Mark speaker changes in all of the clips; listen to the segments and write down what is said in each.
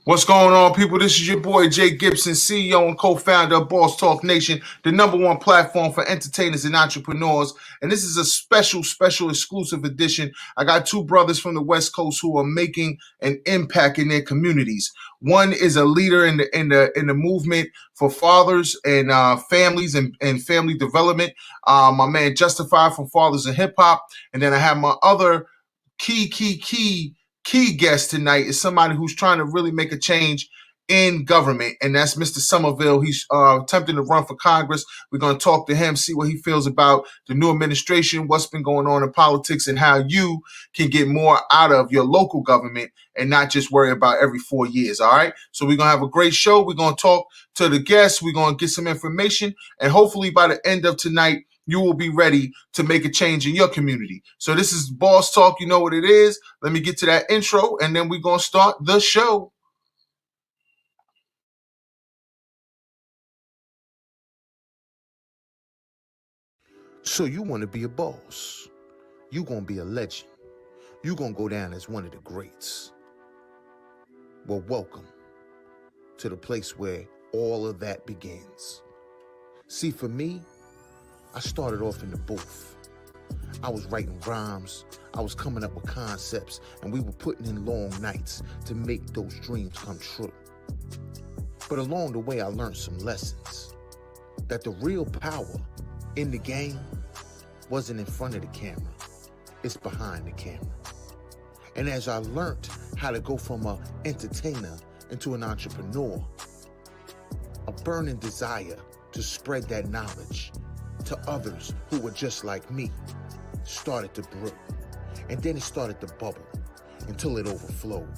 Speaker 1: What's going on, people? This is your boy Jay Gibson, CEO and co-founder of Boss Talk Nation, the number one platform for entertainers and entrepreneurs. And this is a special exclusive edition. I got two brothers from the West Coast who are making an impact in their communities. One is a leader in the movement for fathers and families and family development. My man Justified from Fathers in Hip Hop, and then I have my other key guest tonight is somebody who's trying to really make a change in government, and that's Mr. Sommerville. He's attempting to run for Congress. We're going to talk to him, see what he feels about the new administration, what's been going on in politics, and how you can get more out of your local government and not just worry about every 4 years. All right. So we're going to have a great show. We're going to talk to the guests. We're going to get some information, and hopefully by the end of tonight, you will be ready to make a change in your community. So this is Boss Talk. You know what it is. Let me get to that intro, and then we're going to start the show.
Speaker 2: So you want to be a boss. You going to be a legend. You going to go down as one of the greats. Well, welcome to the place where all of that begins. See, for me, I started off in the booth. I was writing rhymes, I was coming up with concepts, and we were putting in long nights to make those dreams come true. But along the way, I learned some lessons. That the real power in the game wasn't in front of the camera, it's behind the camera. And as I learned how to go from an entertainer into an entrepreneur, a burning desire to spread that knowledge to others who were just like me started to brew. And then it started to bubble until it overflowed.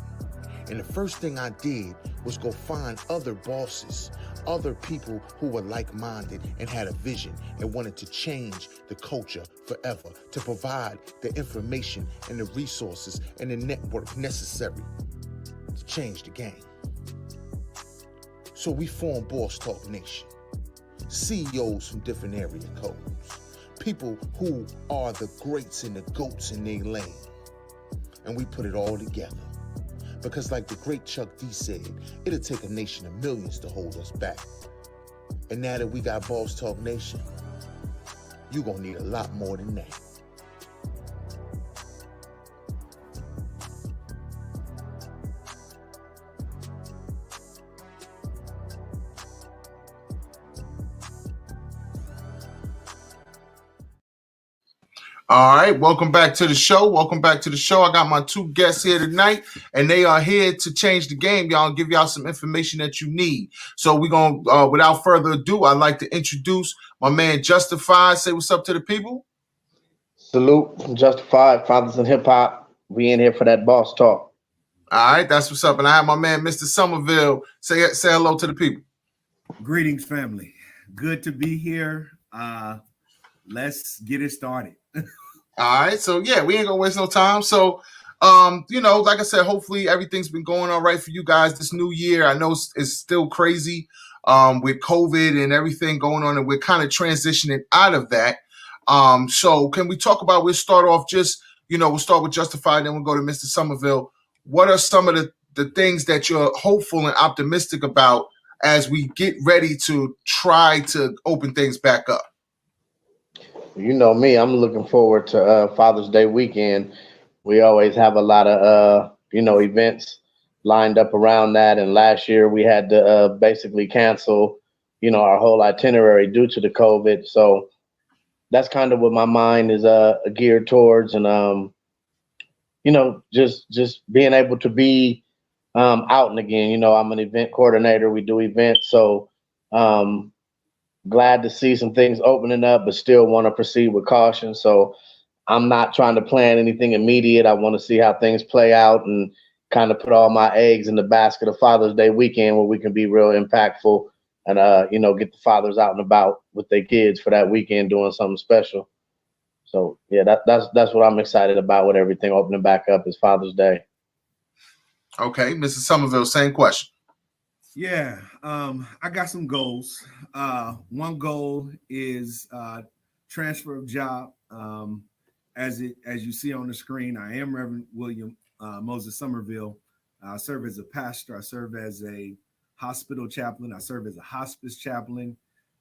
Speaker 2: And the first thing I did was go find other bosses, other people who were like-minded and had a vision and wanted to change the culture forever, to provide the information and the resources and the network necessary to change the game. So we formed Boss Talk Nation. CEOs from different area codes, people who are the greats and the goats in their lane. And we put it all together. Because like the great Chuck D said, it'll take a nation of millions to hold us back. And now that we got Boss Talk Nation, you're gonna need a lot more than that.
Speaker 1: All right, welcome back to the show. I got my two guests here tonight, and they are here to change the game, y'all, and give y'all some information that you need. So we're going to, without further ado, I'd like to introduce my man Justified. Say what's up to the people.
Speaker 3: Salute from Justified, Fathers in Hip Hop. We in here for that boss talk.
Speaker 1: All right, that's what's up. And I have my man Mr. Sommerville. Say hello to the people.
Speaker 4: Greetings, family. Good to be here. Let's get it started.
Speaker 1: All right, so yeah, we ain't gonna waste no time. So, like I said, hopefully everything's been going all right for you guys this new year. I know it's still crazy with COVID and everything going on, and we're kind of transitioning out of that. So can we talk about? We'll start off we'll start with Justified, then we'll go to Mr. Sommerville. What are some of the things that you're hopeful and optimistic about as we get ready to try to open things back up?
Speaker 3: You know me, I'm looking forward to Father's Day weekend. We always have a lot of, events lined up around that. And last year we had to basically cancel, our whole itinerary due to the COVID. So that's kind of what my mind is geared towards. And, just being able to be out and again. I'm an event coordinator. We do events. So glad to see some things opening up, but still want to proceed with caution. So I'm not trying to plan anything immediate. I want to see how things play out and kind of put all my eggs in the basket of Father's Day weekend where we can be real impactful and, get the fathers out and about with their kids for that weekend doing something special. So, yeah, that's what I'm excited about with everything opening back up is Father's Day.
Speaker 1: Okay, Mr. Sommerville, same question.
Speaker 4: Yeah, I got some goals. One goal is transfer of job. As you see on the screen, I am Reverend William Moses Sommerville, I serve as a pastor. I serve as a hospital chaplain. I serve as a hospice chaplain.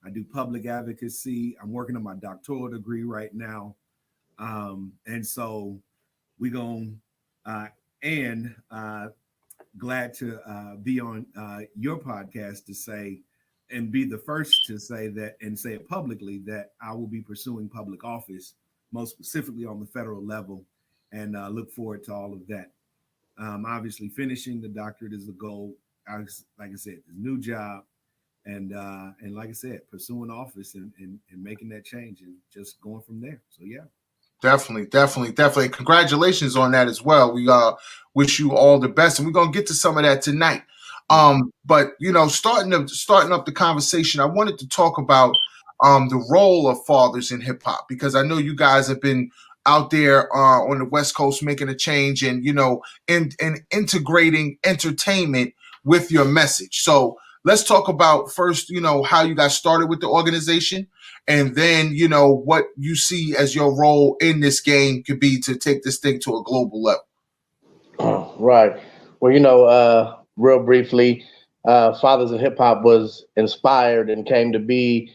Speaker 4: I do public advocacy. I'm working on my doctoral degree right now. And so we're going and glad to be on your podcast to say and be the first to say that and say it publicly that I will be pursuing public office, most specifically on the federal level, and look forward to all of that. Obviously, finishing the doctorate is the goal. Like I said, the new job, and like I said, pursuing office and making that change and just going from there. So yeah.
Speaker 1: Definitely. Congratulations on that as well. We wish you all the best, and we're gonna get to some of that tonight. But starting up the conversation, I wanted to talk about the role of fathers in hip hop, because I know you guys have been out there on the West Coast making a change and in integrating entertainment with your message. So let's talk about first, how you got started with the organization, and then, what you see as your role in this game could be to take this thing to a global level.
Speaker 3: Right. Well, real briefly, Fathers in Hip Hop was inspired and came to be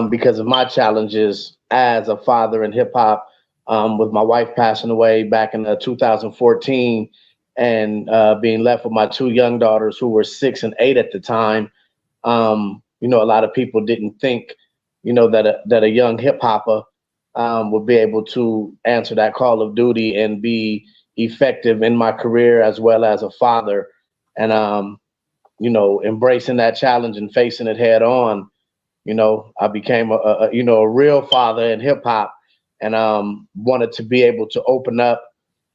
Speaker 3: because of my challenges as a father in hip hop, with my wife passing away back in 2014 and being left with my two young daughters who were 6 and 8 at the time. A lot of people didn't think that a young hip hopper would be able to answer that call of duty and be effective in my career as well as a father. And embracing that challenge and facing it head on, I became a real father in hip hop, and wanted to be able to open up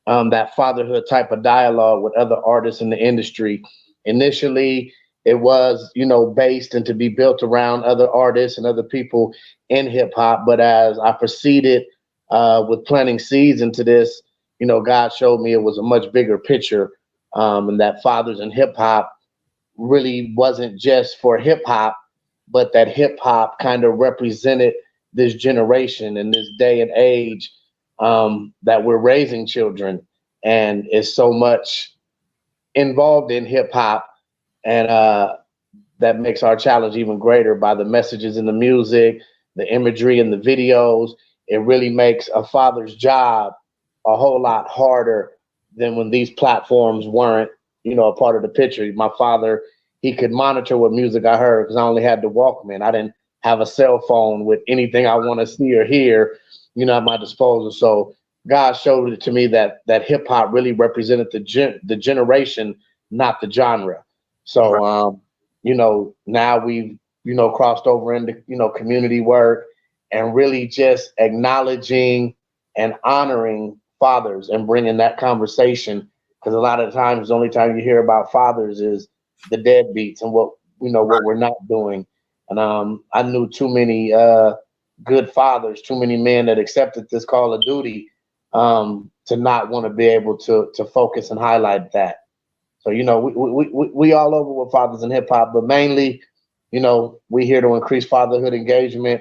Speaker 3: that fatherhood type of dialogue with other artists in the industry. Initially, it was, based and to be built around other artists and other people in hip hop. But as I proceeded with planting seeds into this, God showed me it was a much bigger picture, and that fathers in hip hop really wasn't just for hip hop, but that hip hop kind of represented this generation and this day and age that we're raising children, and is so much involved in hip hop. And that makes our challenge even greater by the messages in the music, the imagery in the videos. It really makes a father's job a whole lot harder than when these platforms weren't, a part of the picture. My father, he could monitor what music I heard because I only had the Walkman. I didn't have a cell phone with anything I want to see or hear, at my disposal. So God showed it to me that hip hop really represented the generation, not the genre. So, now we've, crossed over into, community work and really just acknowledging and honoring fathers and bringing that conversation. Because a lot of times, the only time you hear about fathers is the deadbeats and what we're not doing. And I knew too many good fathers, too many men that accepted this call of duty to not want to be able to focus and highlight that. So, we all over with fathers in hip hop, but mainly, we here to increase fatherhood engagement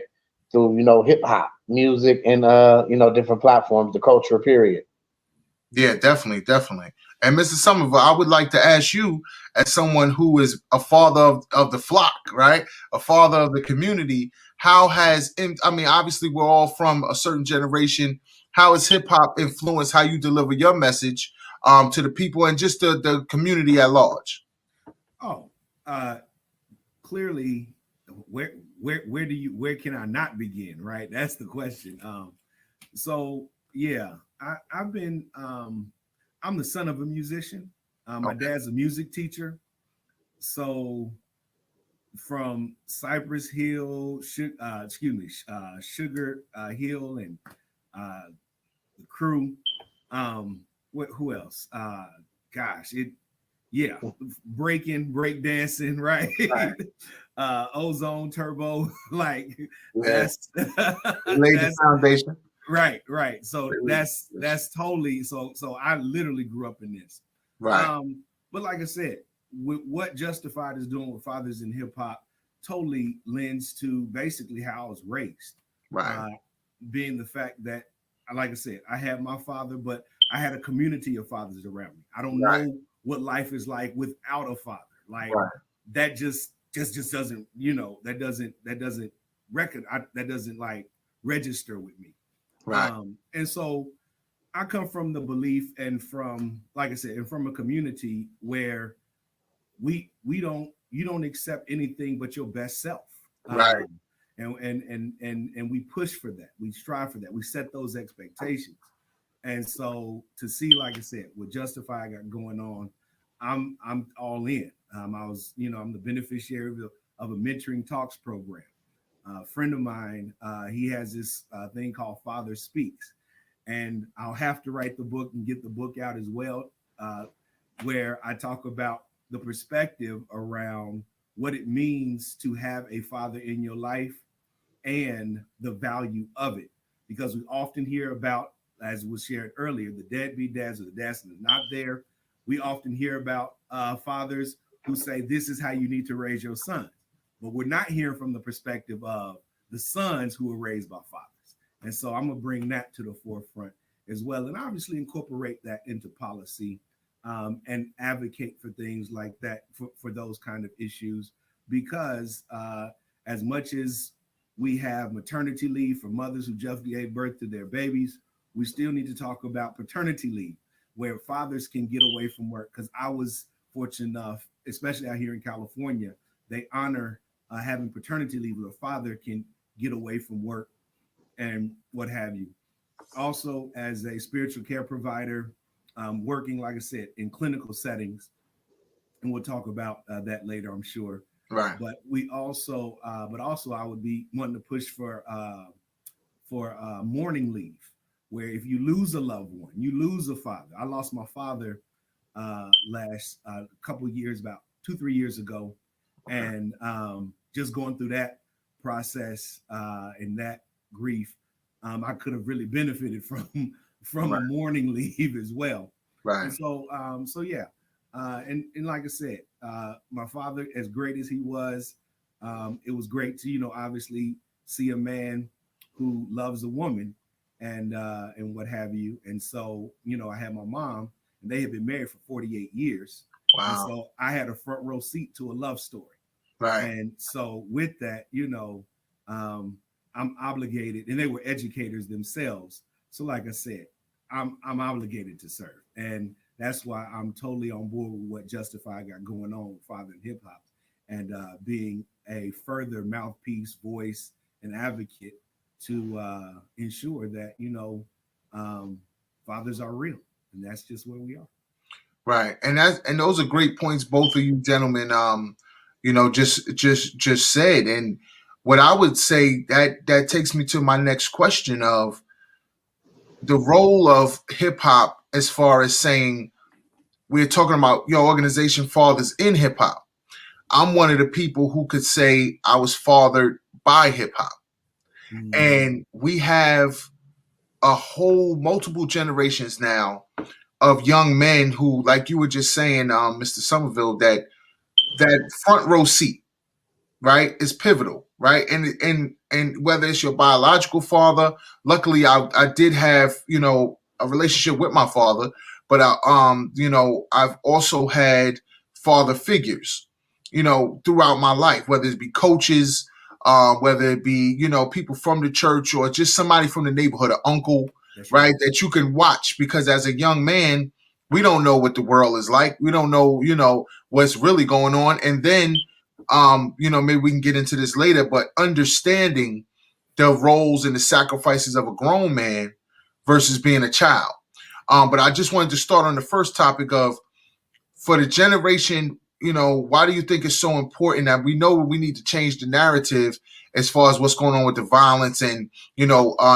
Speaker 3: through, hip hop music and, different platforms, the culture, period.
Speaker 1: Yeah, definitely. And Mr. Sommerville, I would like to ask you, as someone who is a father of the flock, right? A father of the community, obviously we're all from a certain generation. How has hip hop influenced how you deliver your message to the people and just the community at large?
Speaker 4: Clearly, where can I not begin? Right, that's the question. So yeah, I've been I'm the son of a musician. My dad's a music teacher. So from Cypress Hill, Sugar Hill, and the crew. Who else? Break dancing, right? Ozone, Turbo, like that's
Speaker 1: the foundation.
Speaker 4: Right. So that's totally so I literally grew up in this.
Speaker 1: Right.
Speaker 4: But like I said, with what Justified is doing with Fathers in Hip Hop totally lends to basically how I was raised.
Speaker 1: Right.
Speaker 4: Being the fact that, like I said, I had my father, but I had a community of fathers around me. I don't know what life is like without a father. Like
Speaker 1: Right.
Speaker 4: that just doesn't, that doesn't like register with me.
Speaker 1: Right.
Speaker 4: And so I come from the belief, and from, like I said, and from a community where you don't accept anything but your best self.
Speaker 1: Right.
Speaker 4: And we push for that. We strive for that. We set those expectations. And so to see, like I said, what Justify I got going on, I'm all in. I'm the beneficiary of a mentoring talks program. A friend of mine, he has this thing called Father Speaks, and I'll have to write the book and get the book out as well, where I talk about the perspective around what it means to have a father in your life and the value of it. Because we often hear about, as was shared earlier, the deadbeat dads or the dads that are not there. We often hear about fathers who say, this is how you need to raise your sons. But we're not hearing from the perspective of the sons who were raised by fathers. And so I'm going to bring that to the forefront as well. And obviously incorporate that into policy, and advocate for things like that, for those kind of issues. Because as much as we have maternity leave for mothers who just gave birth to their babies, we still need to talk about paternity leave, where fathers can get away from work. Because I was fortunate enough, especially out here in California, they honor having paternity leave where a father can get away from work and what have you. Also, as a spiritual care provider, working, like I said, in clinical settings, and we'll talk about that later, I'm sure.
Speaker 1: Right.
Speaker 4: But also, I would be wanting to push for mourning leave, where if you lose a loved one, you lose a father. I lost my father last couple of years, about 2-3 years ago, and just going through that process and that grief, I could have really benefited from
Speaker 1: Right.
Speaker 4: a mourning leave as well.
Speaker 1: Right.
Speaker 4: And so yeah. And like I said, my father, as great as he was, it was great to, obviously see a man who loves a woman and what have you. And so, I had my mom, and they had been married for 48 years.
Speaker 1: Wow.
Speaker 4: And so I had a front row seat to a love story.
Speaker 1: Right.
Speaker 4: And so with that, I'm obligated, and they were educators themselves. So like I said, I'm obligated to serve. And that's why I'm totally on board with what Justify got going on with FathersinHipHop, and being a further mouthpiece, voice, and advocate to ensure that, fathers are real. And that's just where we are.
Speaker 1: Right. And those are great points both of you gentlemen just said. And what I would say, that takes me to my next question of the role of hip hop, as far as saying, we're talking about your organization, Fathers in Hip Hop. I'm one of the people who could say I was fathered by hip hop.
Speaker 4: Mm-hmm.
Speaker 1: And we have a whole multiple generations now of young men who, like you were just saying, Mr. Sommerville, that front row seat, right, is pivotal, right? And whether it's your biological father, luckily I did have, a relationship with my father, but I've also had father figures, throughout my life, whether it be coaches, whether it be, people from the church, or just somebody from the neighborhood, an uncle, right, that you can watch. Because as a young man, we don't know what the world is like. We don't know, what's really going on. And then, maybe we can get into this later, but understanding the roles and the sacrifices of a grown man versus being a child. But I just wanted to start on the first topic of, for the generation, why do you think it's so important that we know we need to change the narrative as far as what's going on with the violence? And,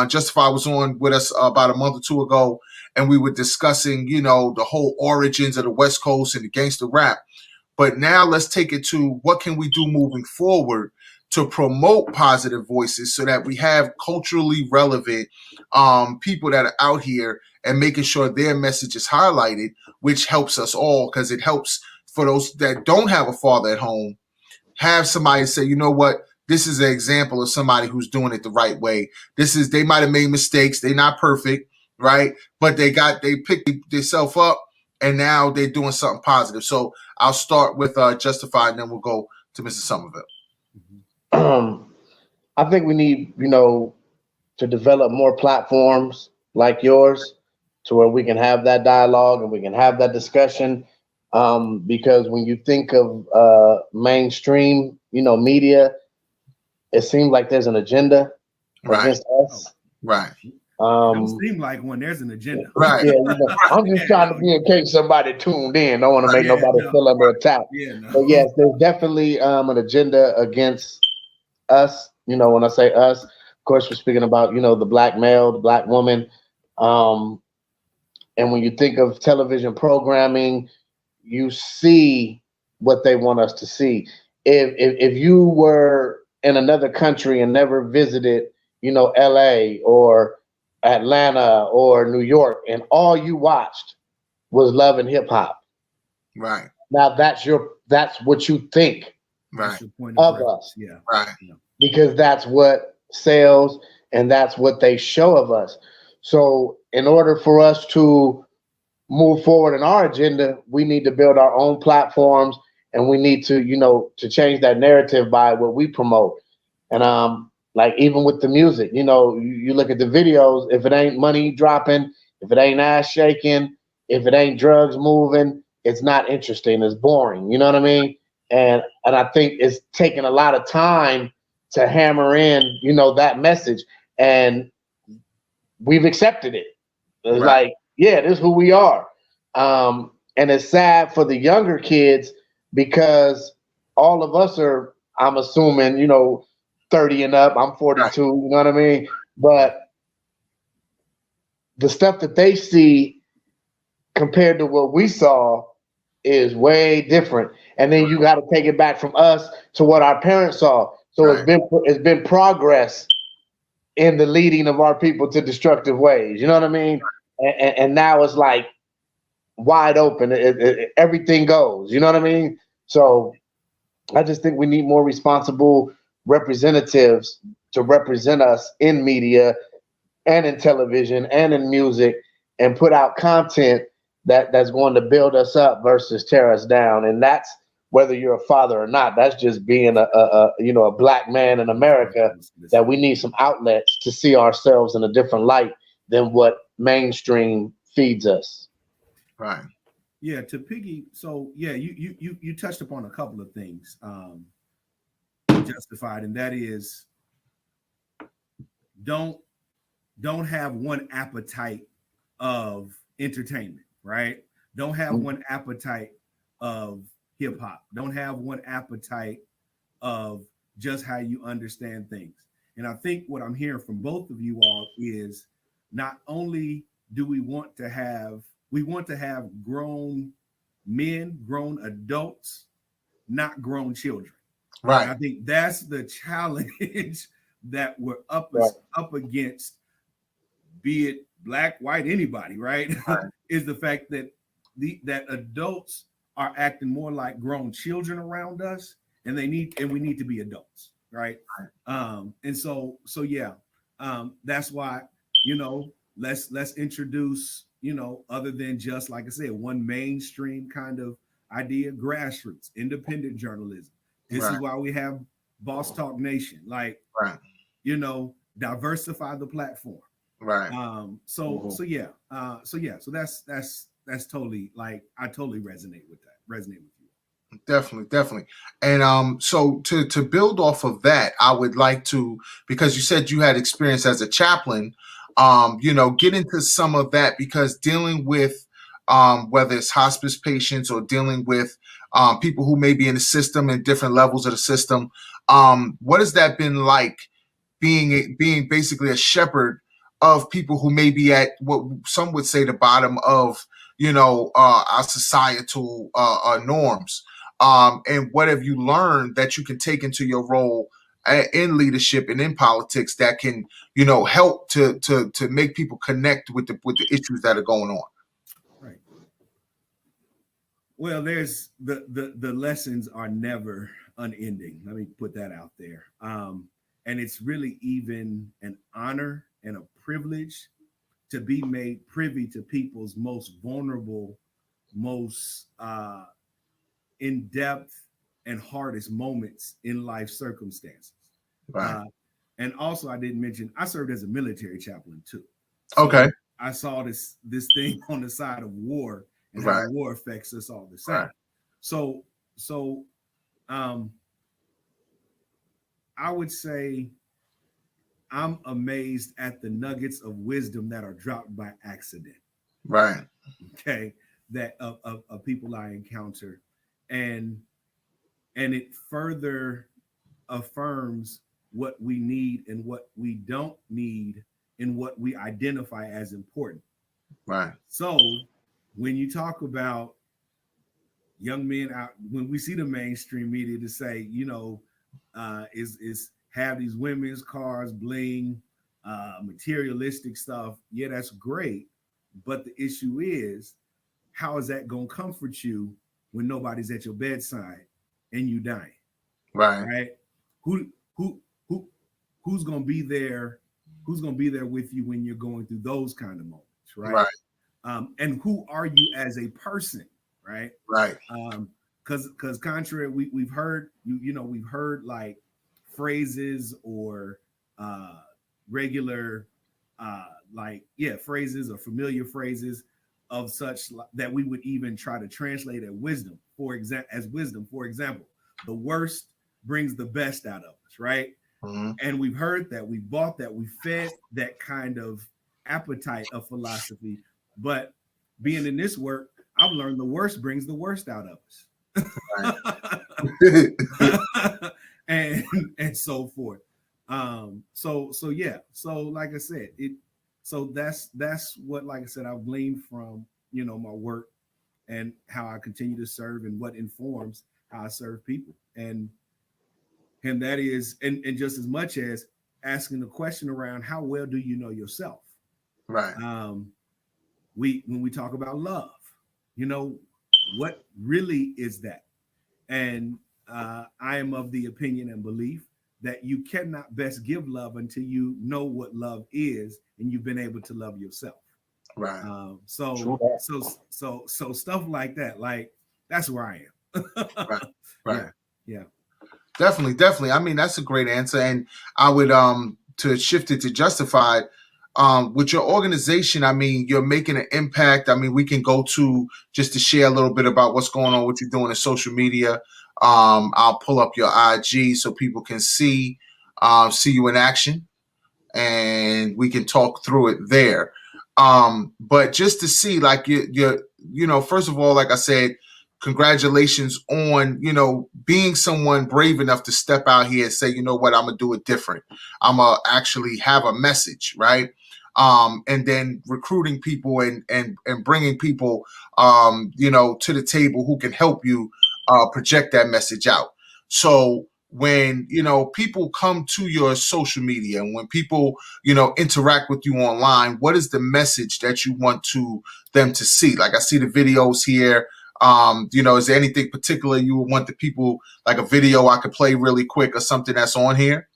Speaker 1: Justify was on with us about a month or two ago, and we were discussing, the whole origins of the West Coast and the gangster rap. But now let's take it to, what can we do moving forward to promote positive voices so that we have culturally relevant people that are out here and making sure their message is highlighted, which helps us all, because it helps for those that don't have a father at home, have somebody say, you know what, this is an example of somebody who's doing it the right way. They might have made mistakes. They're not perfect, right? But they picked themselves up and now they're doing something positive. So I'll start with Justified, and then we'll go to Mr. Sommerville.
Speaker 3: I think we need, to develop more platforms like yours to where we can have that dialogue and we can have that discussion. Because when you think of mainstream, media, it seems like there's an agenda against us.
Speaker 1: Right.
Speaker 4: It don't seem like when there's an agenda.
Speaker 1: Right.
Speaker 3: Yeah, I'm just trying to be in case somebody tuned in. Don't want to make nobody feel under attack. But yes, there's definitely an agenda against us. When I say us, of course, we're speaking about, the black male, the black woman. And when you think of television programming, you see what they want us to see. If you were in another country and never visited, LA or Atlanta or New York, and all you watched was Love and Hip Hop.
Speaker 1: Right.
Speaker 3: Now that's what you think
Speaker 1: right.
Speaker 3: of us.
Speaker 4: Yeah.
Speaker 1: Right.
Speaker 3: Because that's what sells and that's what they show of us. So in order for us to move forward in our agenda, we need to build our own platforms and we need to, to change that narrative by what we promote. And like even with the music, you look at the videos, if it ain't money dropping, if it ain't ass shaking, if it ain't drugs moving, it's not interesting. It's boring. You know what I mean? And I think it's taking a lot of time to hammer in, that message. And we've accepted it. It's like, yeah, this is who we are. And it's sad for the younger kids because all of us are, I'm assuming, 30 and up. I'm 42, you know what I mean? But the stuff that they see compared to what we saw is way different. And then you got to take it back from us to what our parents saw. So it's been progress in the leading of our people to destructive ways. You know what I mean? And now it's like wide open. Everything goes. You know what I mean? So I just think we need more responsible representatives to represent us in media and in television and in music and put out content that's going to build us up versus tear us down. And that's whether you're a father or not. That's just being a black man in America, that we need some outlets to see ourselves in a different light than what mainstream feeds us.
Speaker 1: Right.
Speaker 4: Yeah, to piggy. So yeah, you touched upon a couple of things, Justified, and that is don't have one appetite of entertainment, right? Don't have one appetite of hip hop. Don't have one appetite of just how you understand things. And I think what I'm hearing from both of you all is not only do we want to have grown men, grown adults, not grown children.
Speaker 1: Right.
Speaker 4: And I think that's the challenge that we're up against, be it black, white, anybody, right? Is the fact that that adults are acting more like grown children around us, and we need to be adults, right? And so yeah, that's why, let's introduce, other than just, like I said, one mainstream kind of idea, grassroots, independent journalism. This is why we have Boss Talk Nation, like, diversify the platform.
Speaker 1: Right.
Speaker 4: So that's totally, like, I totally resonate with you.
Speaker 1: Definitely. And so to build off of that, I would like to, because you said you had experience as a chaplain, get into some of that, because dealing with whether it's hospice patients or dealing with people who may be in the system and different levels of the system, what has that been like, being basically a shepherd of people who may be at what some would say the bottom of our societal norms? And what have you learned that you can take into your role in leadership and in politics that can, help to make people connect with the issues that are going on?
Speaker 4: Right. Well, there's the lessons are never unending. Let me put that out there. And it's really even an honor and a privilege to be made privy to people's most vulnerable most in-depth and hardest moments in life circumstances.
Speaker 1: Right.
Speaker 4: And also, I didn't mention I served as a military chaplain too. So
Speaker 1: Okay.
Speaker 4: I saw this thing on the side of war and
Speaker 1: Right.
Speaker 4: how war affects us all the same.
Speaker 1: Right.
Speaker 4: So I would say I'm amazed at the nuggets of wisdom that are dropped by accident.
Speaker 1: Right.
Speaker 4: Okay, that of people I encounter, and it further affirms what we need and what we don't need and what we identify as important.
Speaker 1: Right.
Speaker 4: So when you talk about young men out, when we see the mainstream media to say, you know, is have these women's cars, bling, materialistic stuff. Yeah, that's great. But the issue is, how is that going to comfort you when nobody's at your bedside and you dying?
Speaker 1: Right.
Speaker 4: Right? Who's going to be there? Who's going to be there with you when you're going through those kind of moments? Right. And who are you as a person? Right.
Speaker 1: Right.
Speaker 4: Because contrary, we've heard we've heard like phrases or regular phrases or familiar phrases of such that we would even try to translate as wisdom. For example, the worst brings the best out of us, right?
Speaker 1: Mm-hmm.
Speaker 4: And we've heard that, we bought that, we fed that kind of appetite of philosophy. But being in this work, I've learned the worst brings the worst out of us. Right. and so forth. So yeah. So like I said, that's what, like I said, I've gleaned from, you know, my work and how I continue to serve and what informs how I serve people. And that is, and just as much as asking the question around how well do you know yourself?
Speaker 1: Right.
Speaker 4: When we talk about love, you know, what really is that? And I am of the opinion and belief that you cannot best give love until you know what love is and you've been able to love yourself.
Speaker 1: Right.
Speaker 4: So stuff like that, like that's where I am.
Speaker 1: Right.
Speaker 4: Yeah.
Speaker 1: Definitely. I mean, that's a great answer. And I would to shift it to Justified, with your organization, I mean, you're making an impact. I mean, we can go to just to share a little bit about what's going on, what you're doing in social media. I'll pull up your IG so people can see you in action, and we can talk through it there. But just to see, like, you know, first of all, like I said, congratulations on, you know, being someone brave enough to step out here and say, you know what, I'm gonna do it different. I'm gonna actually have a message, right? And then recruiting people and bringing people, you know, to the table who can help you project that message out. So when, you know, people come to your social media and when people, you know, interact with you online, what is the message that you want them to see? Like, I see the videos here. You know, is there anything particular you would want the people, like a video I could play really quick or something that's on here?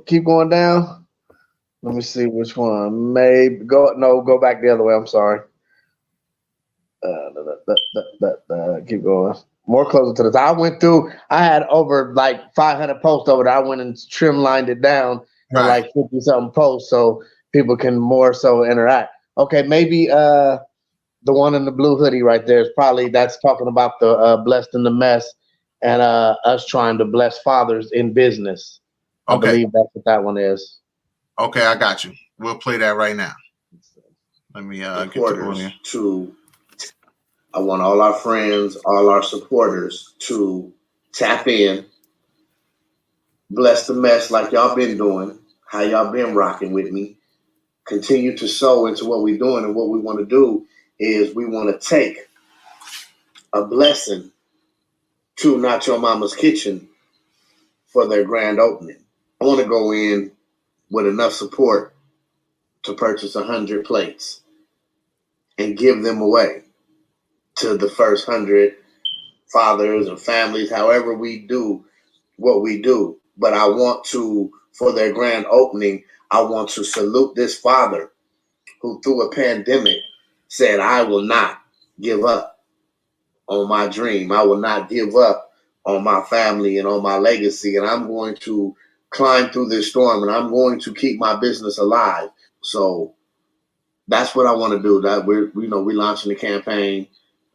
Speaker 3: Keep going down. Let me see which one. Maybe go back the other way. I'm sorry. Keep going. More closer to the top. I had over like 500 posts over there. I went and trimlined it down to like 50 something posts so people can more so interact. Okay, maybe the one in the blue hoodie right there is probably, that's talking about the blessed in the mess and us trying to bless fathers in business. I believe that's what that one is.
Speaker 1: Okay, I got you. We'll play that right now. Let me get
Speaker 5: to I want all our friends, all our supporters to tap in, bless the mess like y'all been doing, how y'all been rocking with me. Continue to sow into what we're doing, and what we want to do is we want to take a blessing to Not Your Mama's Kitchen for their grand opening. I want to go in with enough support to purchase 100 plates and give them away to the first 100 fathers and families, however we do what we do. But I want to, for their grand opening, I want to salute this father who through a pandemic said, I will not give up on my dream. I will not give up on my family and on my legacy. And I'm going to climb through this storm and I'm going to keep my business alive. So that's what I want to do. That we're launching the campaign.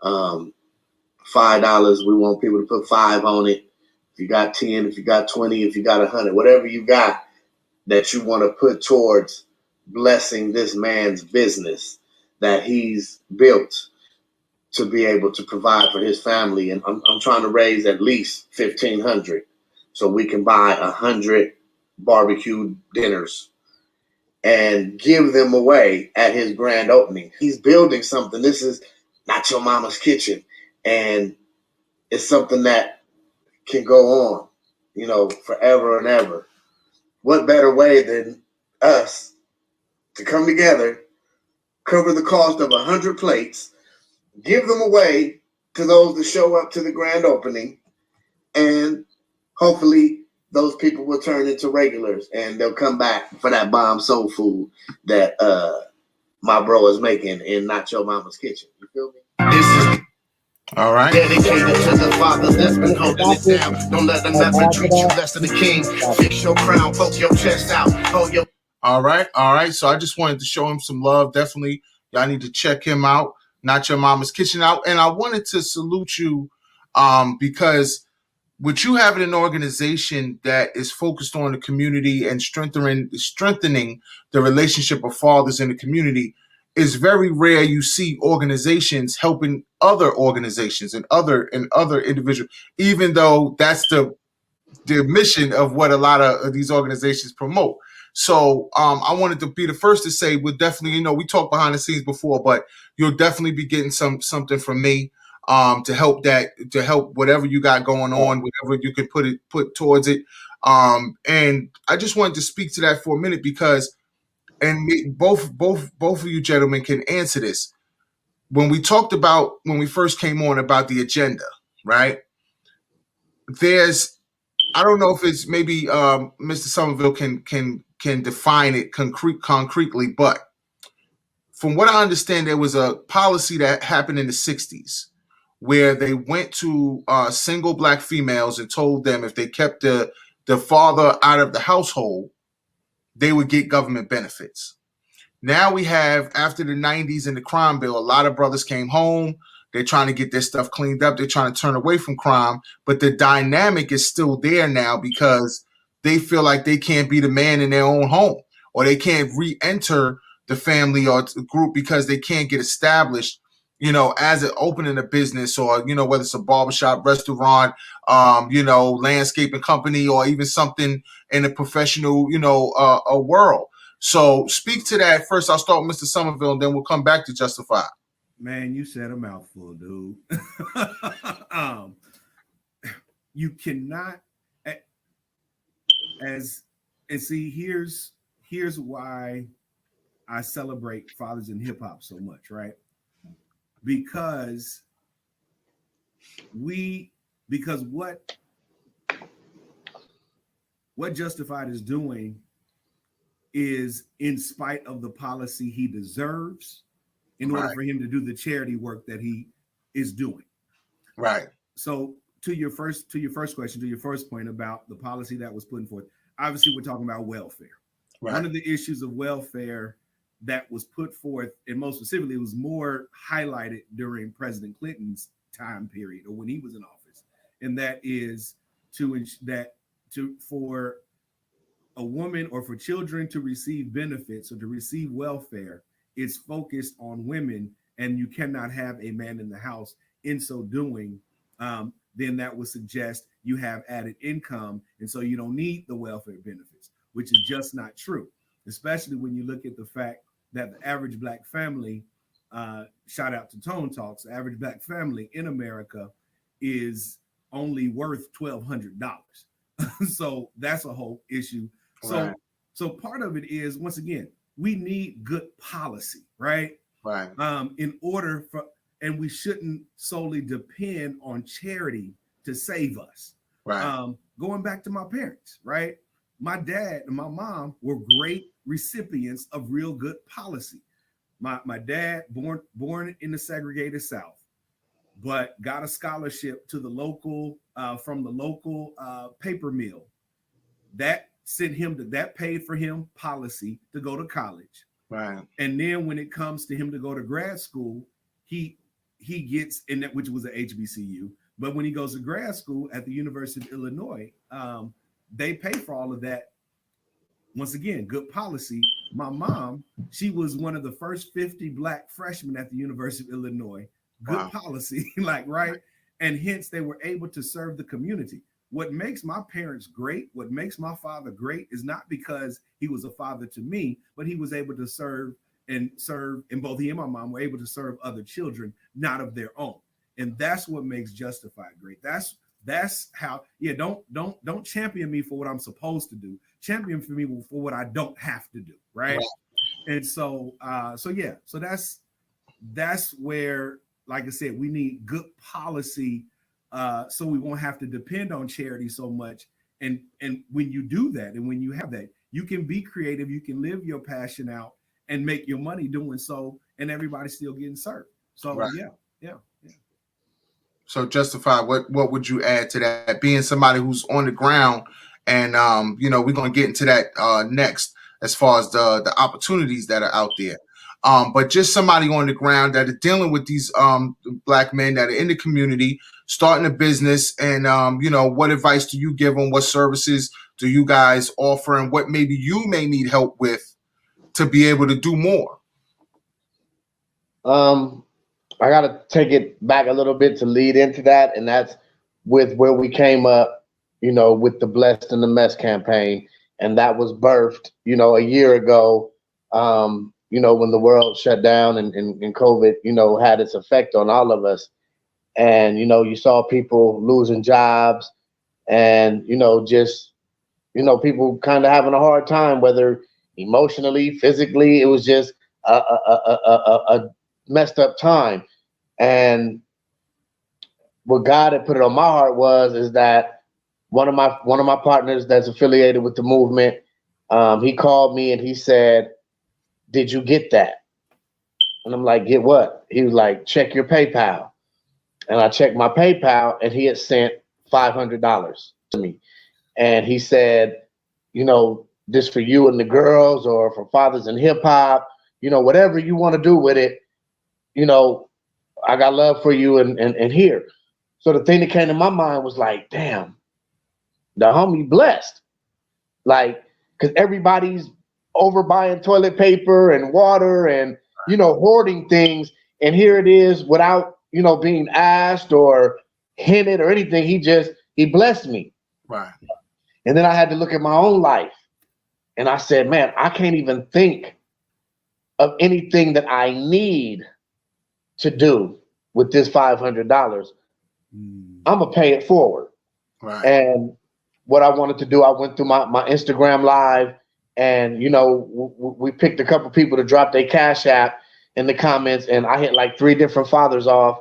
Speaker 5: $5. We want people to put 5 on it. If you got 10, if you got 20, if you got 100, whatever you got that you want to put towards blessing this man's business that he's built to be able to provide for his family. And I'm trying to raise at least $1,500 so we can buy 100 barbecue dinners and give them away at his grand opening. He's building something. This is not your mama's kitchen. And it's something that can go on, forever and ever. What better way than us to come together, cover the cost of 100 plates, give them away to those that show up to the grand opening, and hopefully those people will turn into regulars and they'll come back for that bomb soul food that my bro is making in Not Your Mama's Kitchen. You feel me? This is
Speaker 1: All right.
Speaker 5: dedicated to the father that's been holding it down. Don't let them ever treat you less than the king. Fix your crown, poke your chest out, hold your...
Speaker 1: All right. So I just wanted to show him some love. Definitely, y'all need to check him out. Not Your Mama's Kitchen out. And I wanted to salute you because with you having an organization that is focused on the community and strengthening the relationship of fathers in the community, is very rare. You see organizations helping other organizations and other individuals, even though that's the mission of what a lot of these organizations promote. So I wanted to be the first to say we're definitely, we talked behind the scenes before, but you'll definitely be getting something from me to help whatever you got going on, whatever you can put towards it. And I just wanted to speak to that for a minute because, and both of you gentlemen can answer this. When we talked about, when we first came on about the agenda, right? I don't know if it's maybe Mr. Sommerville can define it concretely, but from what I understand, there was a policy that happened in the 60s where they went to single black females and told them if they kept the father out of the household, they would get government benefits. Now we have, after the 90s and the crime bill, a lot of brothers came home. They're trying to get their stuff cleaned up. They're trying to turn away from crime. But the dynamic is still there now because they feel like they can't be the man in their own home, or they can't re-enter the family or group because they can't get established, as an opening a business, or, whether it's a barbershop, restaurant, landscaping company, or even something in a professional, a world. So speak to that. First, I'll start with Mr. Sommerville, and then we'll come back to Justify.
Speaker 4: Man, you said a mouthful, dude. You cannot, here's why I celebrate Fathers in Hip Hop so much, right? Because what Justified is doing is in spite of the policy he deserves in order for him to do the charity work that he is doing.
Speaker 1: Right.
Speaker 4: So to your first question, to your first point about the policy that was put forth, obviously we're talking about welfare. Right. One of the issues of welfare that was put forth, and most specifically, it was more highlighted during President Clinton's time period, or when he was in office, and that is for a woman or for children to receive benefits or to receive welfare, it's focused on women, and you cannot have a man in the house. In so doing, then that would suggest you have added income, and so you don't need the welfare benefits, which is just not true, especially when you look at the fact that the average black family, shout out to Tone Talks, the average black family in America is only worth $1,200. So that's a whole issue. Right. So part of it is, once again, we need good policy, right?
Speaker 1: Right.
Speaker 4: In order for, and we shouldn't solely depend on charity to save us.
Speaker 1: Right.
Speaker 4: Going back to my parents, right? My dad and my mom were great recipients of real good policy. My dad born in the segregated South, but got a scholarship to the local from the local paper mill. That sent him to that paid for him policy to go to college.
Speaker 1: Right.
Speaker 4: And then when it comes to him to go to grad school, he gets in that, which was an HBCU. But when he goes to grad school at the University of Illinois, they pay for all of that. Once again, good policy. My mom, she was one of the first 50 Black freshmen at the University of Illinois. Good policy, like, right? And hence they were able to serve the community. What makes my parents great, what makes my father great is not because he was a father to me, but he was able to serve, and both he and my mom were able to serve other children, not of their own. And that's what makes Justified great. That's how, don't champion me for what I'm supposed to do. Champion for me for what I don't have to do, right? And so that's where, like I said, we need good policy so we won't have to depend on charity so much. And when you do that, and when you have that, you can be creative, you can live your passion out and make your money doing so, and everybody's still getting served. So yeah.
Speaker 1: So Justified, what would you add to that? Being somebody who's on the ground, and we're gonna get into that next as far as the opportunities that are out there. But just somebody on the ground that is dealing with these Black men that are in the community, starting a business, and what advice do you give them? What services do you guys offer, and what maybe you may need help with to be able to do more?
Speaker 3: I got to take it back a little bit to lead into that, and that's with where we came up, with the Blessed in the Mess campaign, and that was birthed, a year ago, when the world shut down and COVID, had its effect on all of us. And, you saw people losing jobs and, people kind of having a hard time, whether emotionally, physically. It was just a messed up time. And what God had put it on my heart is that one of my partners that's affiliated with the movement, he called me and he said, "Did you get that?" And I'm like, "Get what?" He was like, "Check your PayPal." And I checked my PayPal, and he had sent $500 to me. And he said, "This for you and the girls, or for Fathers in Hip Hop, whatever you want to do with it, I got love for you and here." So the thing that came to my mind was like, damn, the homie blessed. Like, because everybody's over buying toilet paper and water and, hoarding things. And here it is without, being asked or hinted or anything. He blessed me.
Speaker 1: Right.
Speaker 3: And then I had to look at my own life. And I said, man, I can't even think of anything that I need to do with this $500. I'm gonna pay it forward.
Speaker 1: Right.
Speaker 3: And what I wanted to do, I went through my Instagram live, and we picked a couple people to drop their Cash App in the comments, and I hit like 3 different fathers off,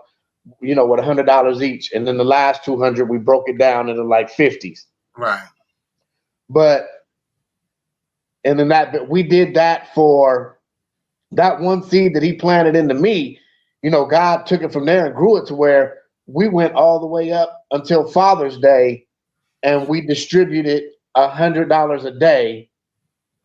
Speaker 3: with $100 each, and then the last 200 we broke it down into like 50s.
Speaker 1: Right.
Speaker 3: And then we did that for that one seed that he planted into me. God took it from there and grew it to where we went all the way up until Father's Day, and we distributed $100 a day,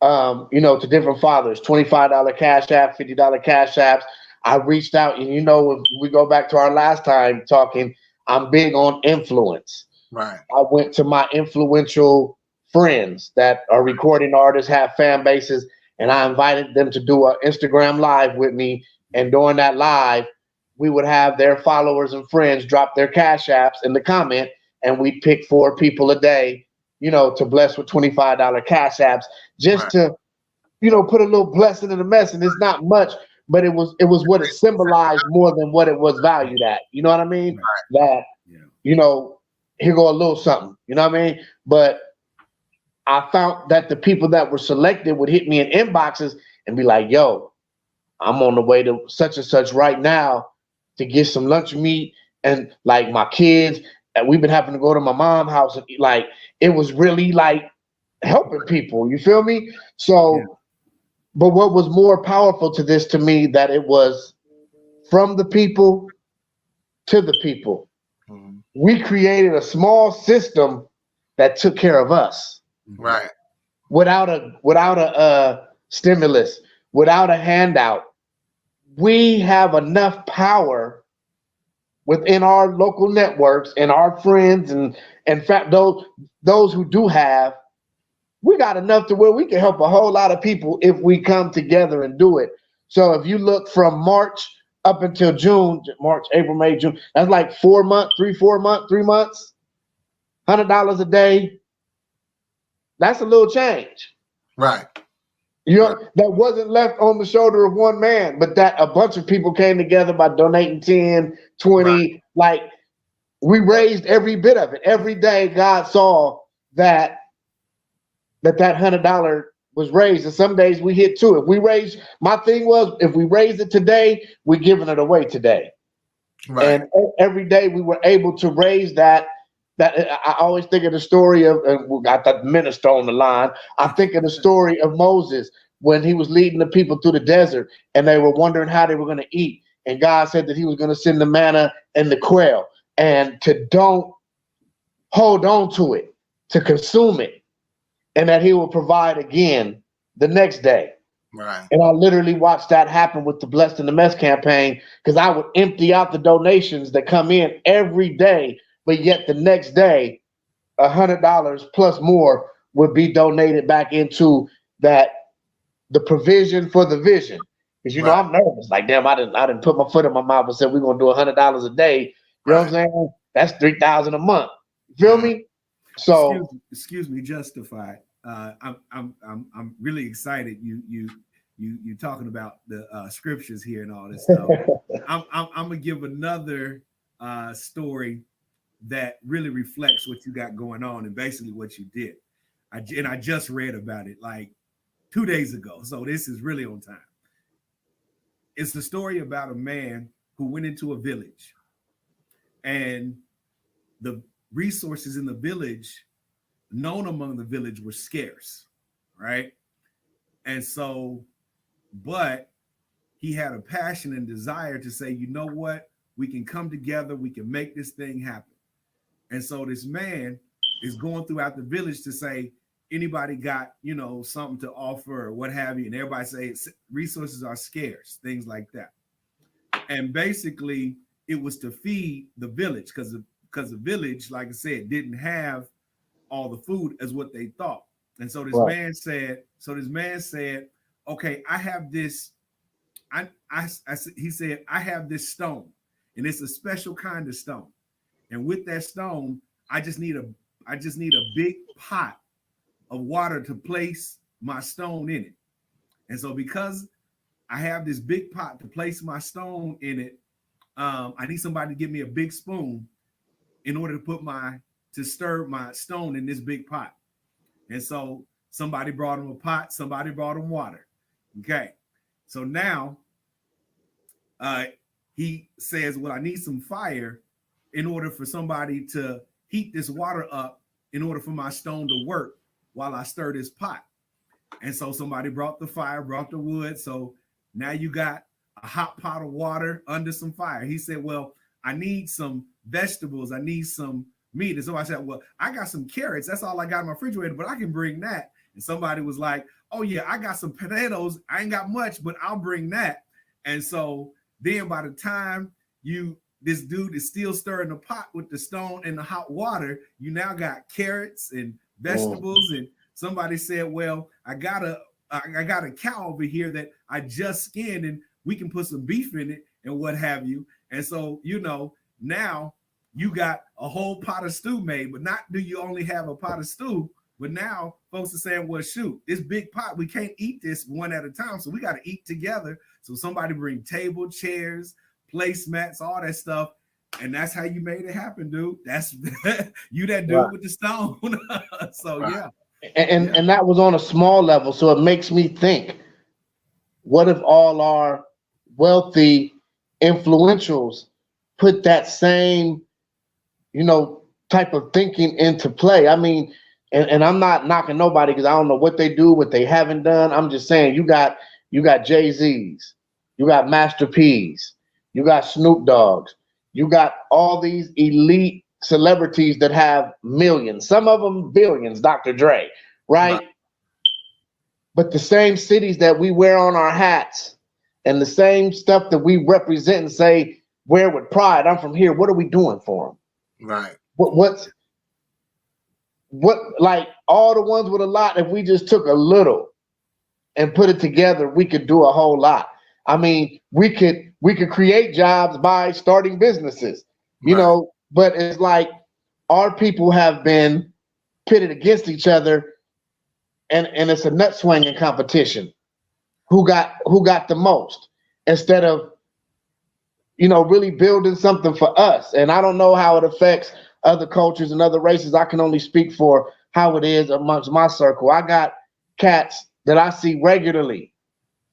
Speaker 3: to different fathers, $25 Cash App, $50 Cash Apps. I reached out, and if we go back to our last time talking, I'm big on influence.
Speaker 1: Right.
Speaker 3: I went to my influential friends that are recording artists, have fan bases, and I invited them to do an Instagram live with me. And during that live, we would have their followers and friends drop their Cash Apps in the comment, and we pick 4 people a day, to bless with $25 Cash Apps, just to, put a little blessing in the mess. And it's not much, but it was what it symbolized more than what it was valued at. You know what I mean? Right. That, here go a little something, you know what I mean? But I found that the people that were selected would hit me in inboxes and be like, "Yo, I'm on the way to such and such right now to get some lunch meat, and like my kids, and we've been having to go to my mom's house." And like, it was really like helping people. You feel me? So But what was more powerful to this to me, that it was from the people to the people.
Speaker 1: Mhm.
Speaker 3: We created a small system that took care of us
Speaker 1: Right.
Speaker 3: without a stimulus, without a handout. We have enough power within our local networks and our friends, and in fact those who do have, we got enough to where we can help a whole lot of people if we come together and do it. So if you look from March up until June, March, April, May, June, that's like 4 months, 3 months, $100 a day. That's a little change.
Speaker 1: Right.
Speaker 3: You know, that wasn't left on the shoulder of one man, but that a bunch of people came together by donating 10, 20,
Speaker 1: Right.
Speaker 3: like we raised every bit of it. Every day God saw that $100 was raised, and some days we hit two. If we raise, my thing was, if we raise it today, we're giving it away today.
Speaker 1: Right.
Speaker 3: And every day we were able to raise that. That I always think of the story of, and we got that minister on the line. I think of the story of Moses when he was leading the people through the desert, and they were wondering how they were going to eat. And God said that He was going to send the manna and the quail, and to don't hold on to it, to consume it, and that He will provide again the next day.
Speaker 1: Right.
Speaker 3: And I literally watched that happen with the Blessed in the Mess campaign, because I would empty out the donations that come in every day, but yet the next day, $100 plus more would be donated back into the provision for the vision. Because you know,
Speaker 1: Right.
Speaker 3: I'm nervous. Like, damn, I didn't put my foot in my mouth and said we're gonna do $100 a day. You know what I'm saying? That's $3,000 a month. You feel me? So
Speaker 4: excuse me, Justified. I'm really excited. You talking about the scriptures here and all this stuff. I'm gonna give another story that really reflects what you got going on and basically what you did. I just read about it like 2 days ago, so this is really on time. It's the story about a man who went into a village, and the resources in the village, known among the village, were scarce, right? And so, but he had a passion and desire to say, you know what, we can come together, we can make this thing happen. And so this man is going throughout the village to say, anybody got, you know, something to offer or what have you, and everybody say resources are scarce, things like that. And basically it was to feed the village, because the village, like I said, didn't have all the food as what they thought. And so this man said, okay, I have this, he said, I have this stone, and it's a special kind of stone. And with that stone, I just need a big pot of water to place my stone in it. And so because I have this big pot to place my stone in it, I need somebody to give me a big spoon in order to stir my stone in this big pot. And so somebody brought him a pot, somebody brought him water. Okay. So now he says, well, I need some fire in order for somebody to heat this water up in order for my stone to work while I stir this pot. And so somebody brought the fire, brought the wood. So now you got a hot pot of water under some fire. He said, well, I need some vegetables. I need some meat. And so I said, well, I got some carrots. That's all I got in my refrigerator, but I can bring that. And somebody was like, oh yeah, I got some potatoes. I ain't got much, but I'll bring that. And so then by the time this dude is still stirring the pot with the stone and the hot water, you now got carrots and vegetables. And somebody said, well, I got a cow over here that I just skinned, and we can put some beef in it and what have you. And so, you know, now you got a whole pot of stew made, but not do you only have a pot of stew, but now folks are saying, well, shoot, this big pot, we can't eat this one at a time, so we got to eat together. So somebody bring table, chairs, placemats, all that stuff. And that's how you made it happen, dude. That's you that dude with the stone. So yeah.
Speaker 3: And that was on a small level. So it makes me think, what if all our wealthy influentials put that same, you know, type of thinking into play? I mean, and I'm not knocking nobody because I don't know what they do, what they haven't done. I'm just saying you got Jay-Z's, you got Master P's, you got Snoop Dogg's, you got all these elite celebrities that have millions, some of them billions, Dr. Dre, right? But the same cities that we wear on our hats and the same stuff that we represent and say, wear with pride, I'm from here, what are we doing for them?
Speaker 1: Right.
Speaker 3: What like all the ones with a lot, if we just took a little and put it together, we could do a whole lot. I mean, we could create jobs by starting businesses, you know, but it's like our people have been pitted against each other, and it's a nut swinging competition. Who got the most, instead of, you know, really building something for us. And I don't know how it affects other cultures and other races. I can only speak for how it is amongst my circle. I got cats that I see regularly,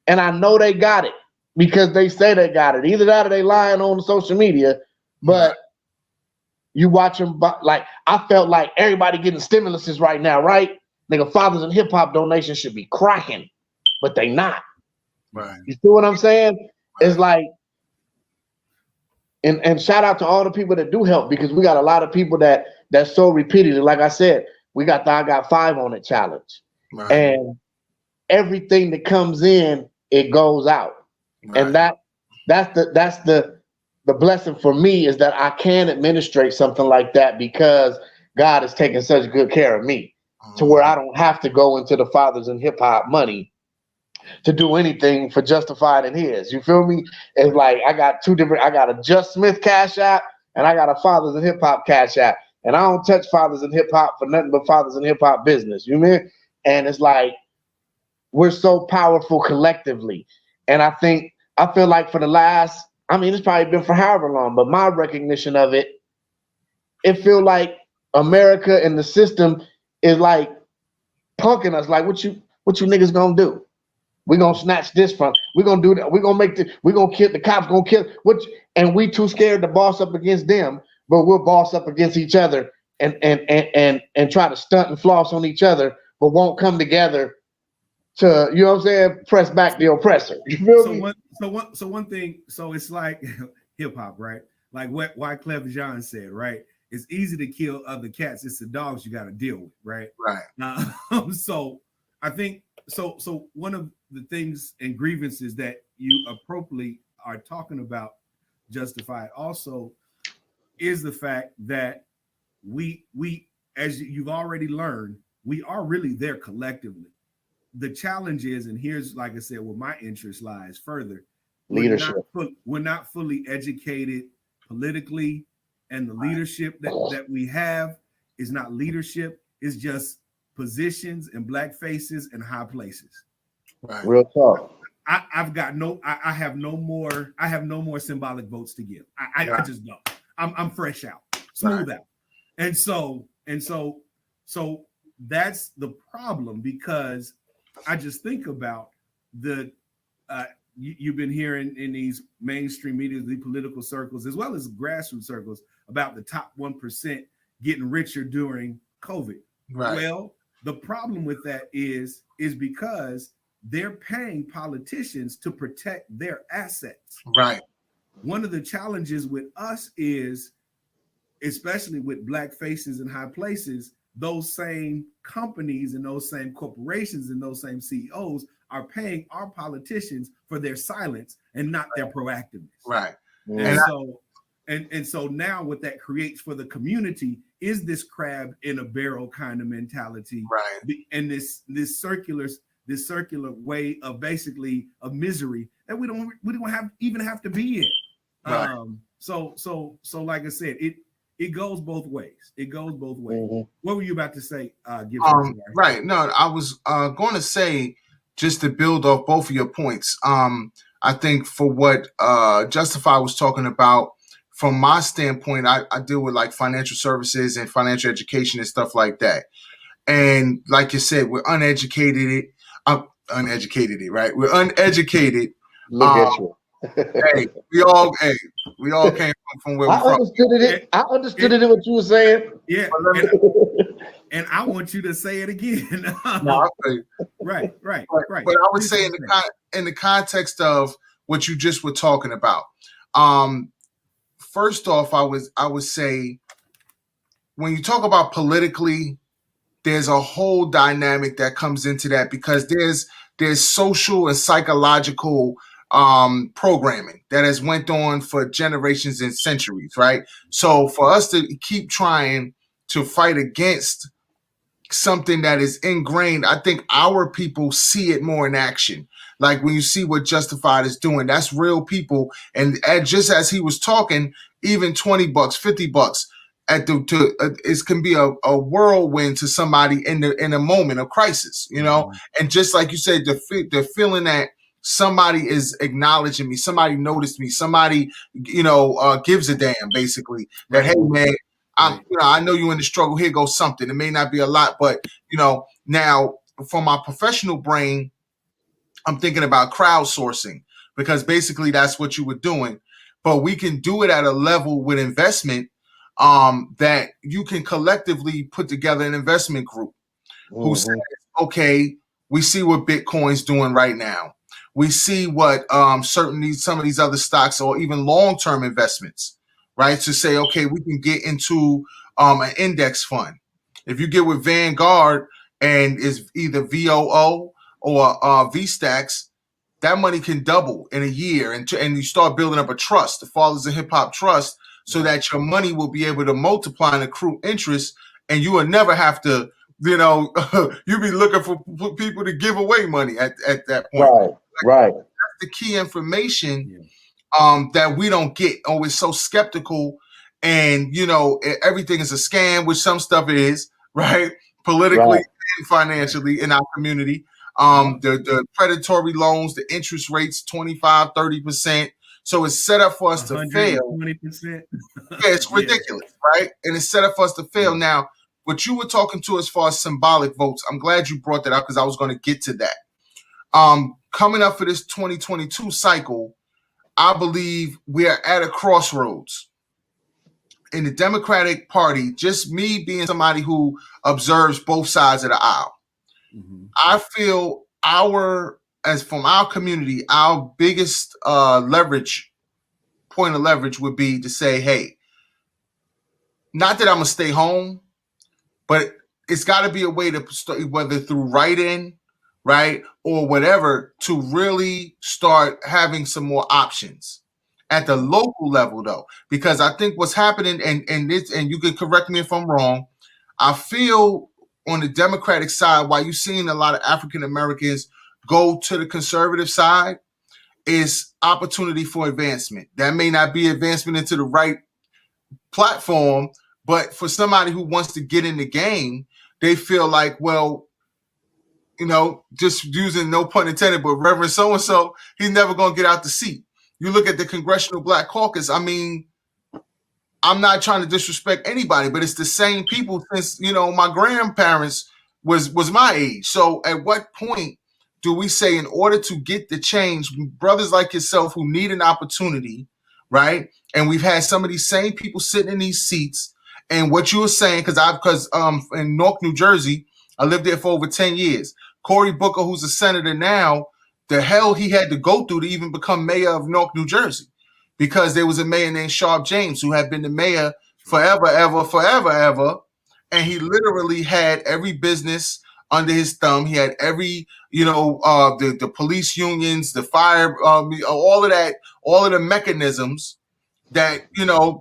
Speaker 3: and I know they got it because they say they got it. Either that or they lying on social media, but you watch them, like, I felt like everybody getting stimuluses right now, right? Nigga, Fathers in Hip Hop donations should be cracking, but they not.
Speaker 1: Right.
Speaker 3: You see what I'm saying? It's like, and shout out to all the people that do help, because we got a lot of people that's so repeatedly, like I said, we got the I Got 5 on it challenge. Right. And everything that comes in, it goes out. Right. And that's the blessing for me, is that I can administrate something like that because God has taken such good care of me to where I don't have to go into the Fathers in Hip Hop money to do anything for Justified in His. You feel me? It's like I got a Jus Smith Cash App and I got a Fathers in Hip Hop Cash App. And I don't touch Fathers in Hip Hop for nothing but Fathers in Hip Hop business. You mean? And it's like, we're so powerful collectively. And I feel like for the last, I mean, it's probably been for however long, but my recognition of it, it feel like America and the system is like punking us. Like, what you niggas gonna do? We're gonna snatch this from, we're gonna do that, we're gonna kill the cops, gonna kill and we too scared to boss up against them, but we'll boss up against each other and try to stunt and floss on each other, but won't come together to, you know what I'm saying, press back the oppressor. You feel me?
Speaker 4: One thing, so it's like hip hop, right? Like what Wyclef Jean said, right? It's easy to kill other cats. It's the dogs you got to deal with, right? Right. So I think so one of the things and grievances that you appropriately are talking about, Justified, also is the fact that we as you've already learned, we are really there collectively. The challenge is, and here's, like I said, where my interest lies further,
Speaker 3: leadership.
Speaker 4: We're not fully educated politically, and the leadership that we have is not leadership, it's just positions and black faces and high places.
Speaker 3: Right. Real talk.
Speaker 4: I have no more symbolic votes to give. I just don't. I'm fresh out, smooth out. And so that's the problem, because I just think about you've been hearing in these mainstream media, the political circles, as well as grassroots circles, about the top 1% getting richer during COVID. Right. Well, the problem with that is because they're paying politicians to protect their assets. Right. One of the challenges with us is, especially with black faces in high places, those same companies and those same corporations and those same CEOs are paying our politicians for their silence and not their proactiveness. Right. And so now what that creates for the community is this crab in a barrel kind of mentality. Right. And this circular way of basically a misery that we don't even have to be in. Right. So like I said, it goes both ways. It goes both ways. Mm-hmm. What were you about to say?
Speaker 1: Right. No, I was going to say, just to build off both of your points. I think for what Justify was talking about, from my standpoint, I deal with like financial services and financial education and stuff like that. And like you said, we're uneducated. Right? We're uneducated.
Speaker 3: Look at you.
Speaker 1: we all came from where we're from.
Speaker 3: I understood it in what you were saying.
Speaker 4: Yeah. And I want you to say it again.
Speaker 1: No,
Speaker 4: right.
Speaker 1: But I would say in the context of what you just were talking about, first off, I would say when you talk about politically, there's a whole dynamic that comes into that because there's social and psychological programming that has went on for generations and centuries, right? So for us to keep trying to fight against something that is ingrained, I think our people see it more in action. Like when you see what Justified is doing, that's real people. And just as he was talking, even $20, $50 it can be a whirlwind to somebody in a moment of crisis, you know. Mm-hmm. And just like you said, the feeling that somebody is acknowledging me, somebody noticed me, somebody, gives a damn, basically. That, hey man, I know you're in the struggle. Here goes something. It may not be a lot, but now from my professional brain, I'm thinking about crowdsourcing because basically that's what you were doing. But we can do it at a level with investment that you can collectively put together an investment group who says, okay, we see what Bitcoin's doing right now. We see what some of these other stocks or even long-term investments, right? To say, okay, we can get into an index fund. If you get with Vanguard and is either VOO or VStacks, that money can double in a year, and you start building up a trust, the Fathers of Hip Hop Trust, so that your money will be able to multiply and accrue interest, and you will never have to, you be looking for people to give away money at that point.
Speaker 3: Right.
Speaker 1: That's the key information that we don't get. Always so skeptical, and everything is a scam, which some stuff is, right? Politically and financially in our community. The predatory loans, the interest rates, 25%, 30%. So it's set up for us to fail.
Speaker 4: 20%.
Speaker 1: It's ridiculous, right? And it's set up for us to fail. Now, what you were talking to as far as symbolic votes, I'm glad you brought that up because I was going to get to that. Coming up for this 2022 cycle, I believe we are at a crossroads. In the Democratic Party, just me being somebody who observes both sides of the aisle, I feel from our community, our biggest point of leverage would be to say, hey, not that I'm gonna stay home, but it's got to be a way to start, whether through write-in, right, or whatever, to really start having some more options at the local level, though, because I think what's happening, and you can correct me if I'm wrong, I feel on the Democratic side, while you're seeing a lot of African Americans go to the conservative side, is opportunity for advancement. That may not be advancement into the right platform, but for somebody who wants to get in the game, they feel like, well, just using no pun intended, but Reverend so-and-so, he's never going to get out the seat. You look at the Congressional Black Caucus, I mean, I'm not trying to disrespect anybody, but it's the same people since, my grandparents was my age. So at what point do we say, in order to get the change, brothers like yourself who need an opportunity, right? And we've had some of these same people sitting in these seats. And what you were saying, because in Newark, New Jersey, I lived there for over 10 years. Cory Booker, who's a senator now, the hell he had to go through to even become mayor of Newark, New Jersey, because there was a mayor named Sharp James who had been the mayor forever, ever. And he literally had every business under his thumb. He had every, the police unions, the fire, all of that, all of the mechanisms that,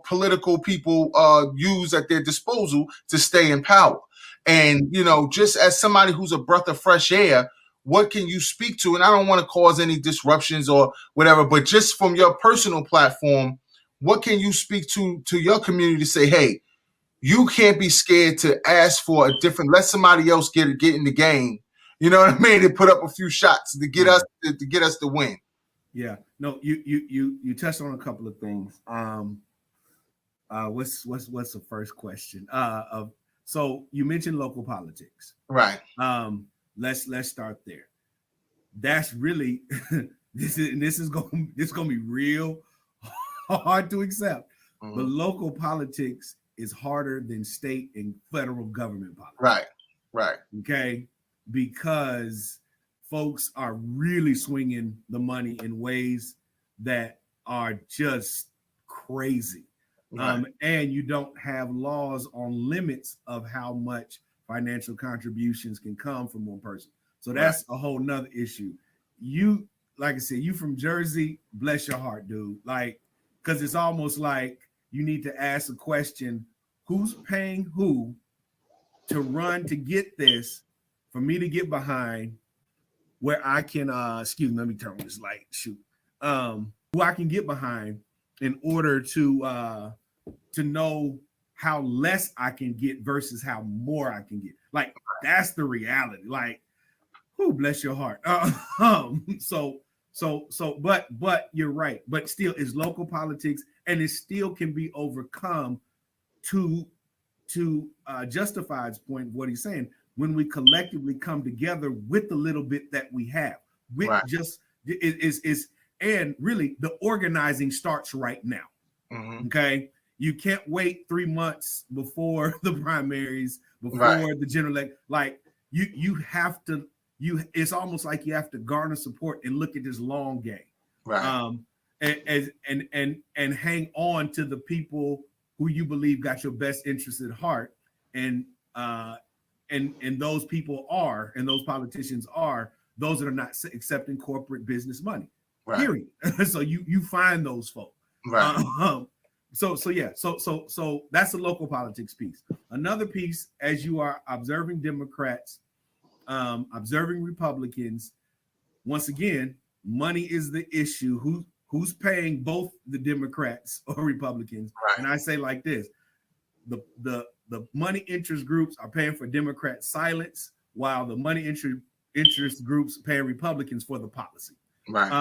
Speaker 1: political people use at their disposal to stay in power. And, just as somebody who's a breath of fresh air, what can you speak to? And I don't want to cause any disruptions or whatever, but just from your personal platform, what can you speak to your community to say, hey, you can't be scared to ask for a different, let somebody else get in the game. You know what I mean? To put up a few shots to get us to win.
Speaker 4: Yeah. No, you touched on a couple of things. What's the first question? So you mentioned local politics.
Speaker 1: Right.
Speaker 4: Let's start there. That's really this is going to be real hard to accept. Mm-hmm. But local politics is harder than state and federal government politics.
Speaker 1: Right. Right.
Speaker 4: Okay. Because folks are really swinging the money in ways that are just crazy.
Speaker 1: Right.
Speaker 4: And you don't have laws on limits of how much financial contributions can come from one person. So that's a whole nother issue. You, like I said, you from Jersey, bless your heart, dude. Like, because it's almost like you need to ask a question: who's paying who to run to get this for me to get behind, where I can excuse me, let me turn on this light. Shoot. Who I can get behind in order to know how less I can get versus how more I can get. Like, that's the reality. Like, who bless your heart. But you're right. But still, it's local politics, and it still can be overcome to Justified's point, what he's saying, when we collectively come together with the little bit that we have. With just is and really the organizing starts right now. Okay. You can't wait 3 months before the primaries, before the general election. Like you have to, it's almost like you have to garner support and look at this long game.
Speaker 1: Right.
Speaker 4: And hang on to the people who you believe got your best interest at heart. And those people are, and those politicians are, those that are not accepting corporate business money. Right. Period. So you find those folks.
Speaker 1: Right.
Speaker 4: So that's the local politics piece. Another piece, as you are observing Democrats, observing Republicans, once again, money is the issue. Who's paying both the Democrats or Republicans? Right. And I say like this: the money interest groups are paying for Democrat silence, while the money interest groups paying Republicans for the policy.
Speaker 1: Right.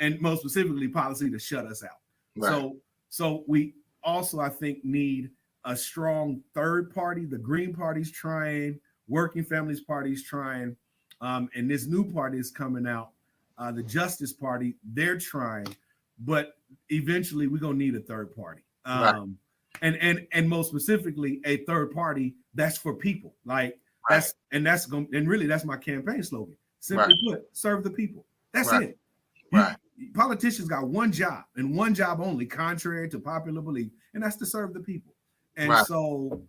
Speaker 4: And most specifically, policy to shut us out. Right. So we also, I think, need a strong third party. The Green Party's trying, Working Families Party's trying, and this new party is coming out, the Justice Party. They're trying, but eventually we're gonna need a third party. Right. And most specifically, a third party that's for people. Like that's really that's my campaign slogan. Simply put, serve the people. That's it. Right. Politicians got one job and one job only, contrary to popular belief, and that's to serve the people. And so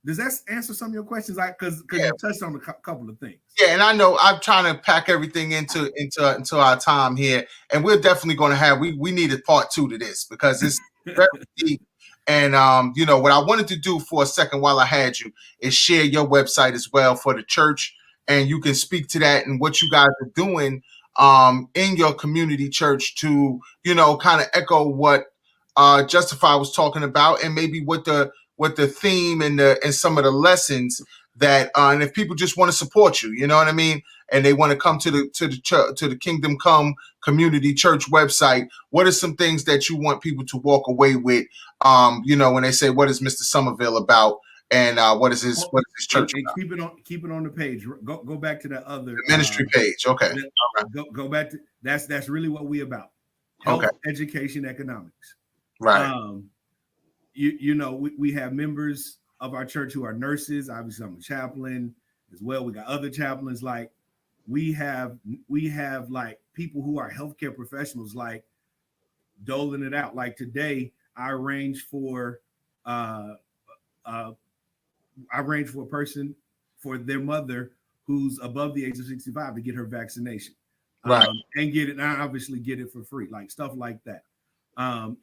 Speaker 4: does that answer some of your questions? Because you touched on a couple of things.
Speaker 1: Yeah, and I know I'm trying to pack everything into our time here, and we're definitely going to have we need a part 2 to this because it's very deep. And what I wanted to do for a second while I had you is share your website as well for the church, and you can speak to that and what you guys are doing in your community church to kind of echo what Justify was talking about, and maybe what the theme and some of the lessons that and if people just want to support you, you know what I mean, and they want to come to the Kingdom Come Community Church website, what are some things that you want people to walk away with when they say, what is Mr. Sommerville about, and what is his church
Speaker 4: about? Keep it on the page. Go back to that other
Speaker 1: ministry page. Okay.
Speaker 4: Go back to that's really what we about. Health, education, economics.
Speaker 1: Right.
Speaker 4: We have members of our church who are nurses. Obviously, I'm a chaplain as well. We got other chaplains. Like we have like people who are healthcare professionals, like doling it out. Like today, I arranged for a person for their mother who's above the age of 65 to get her vaccination,
Speaker 1: right?
Speaker 4: And get it. And I obviously get it for free, like stuff like that.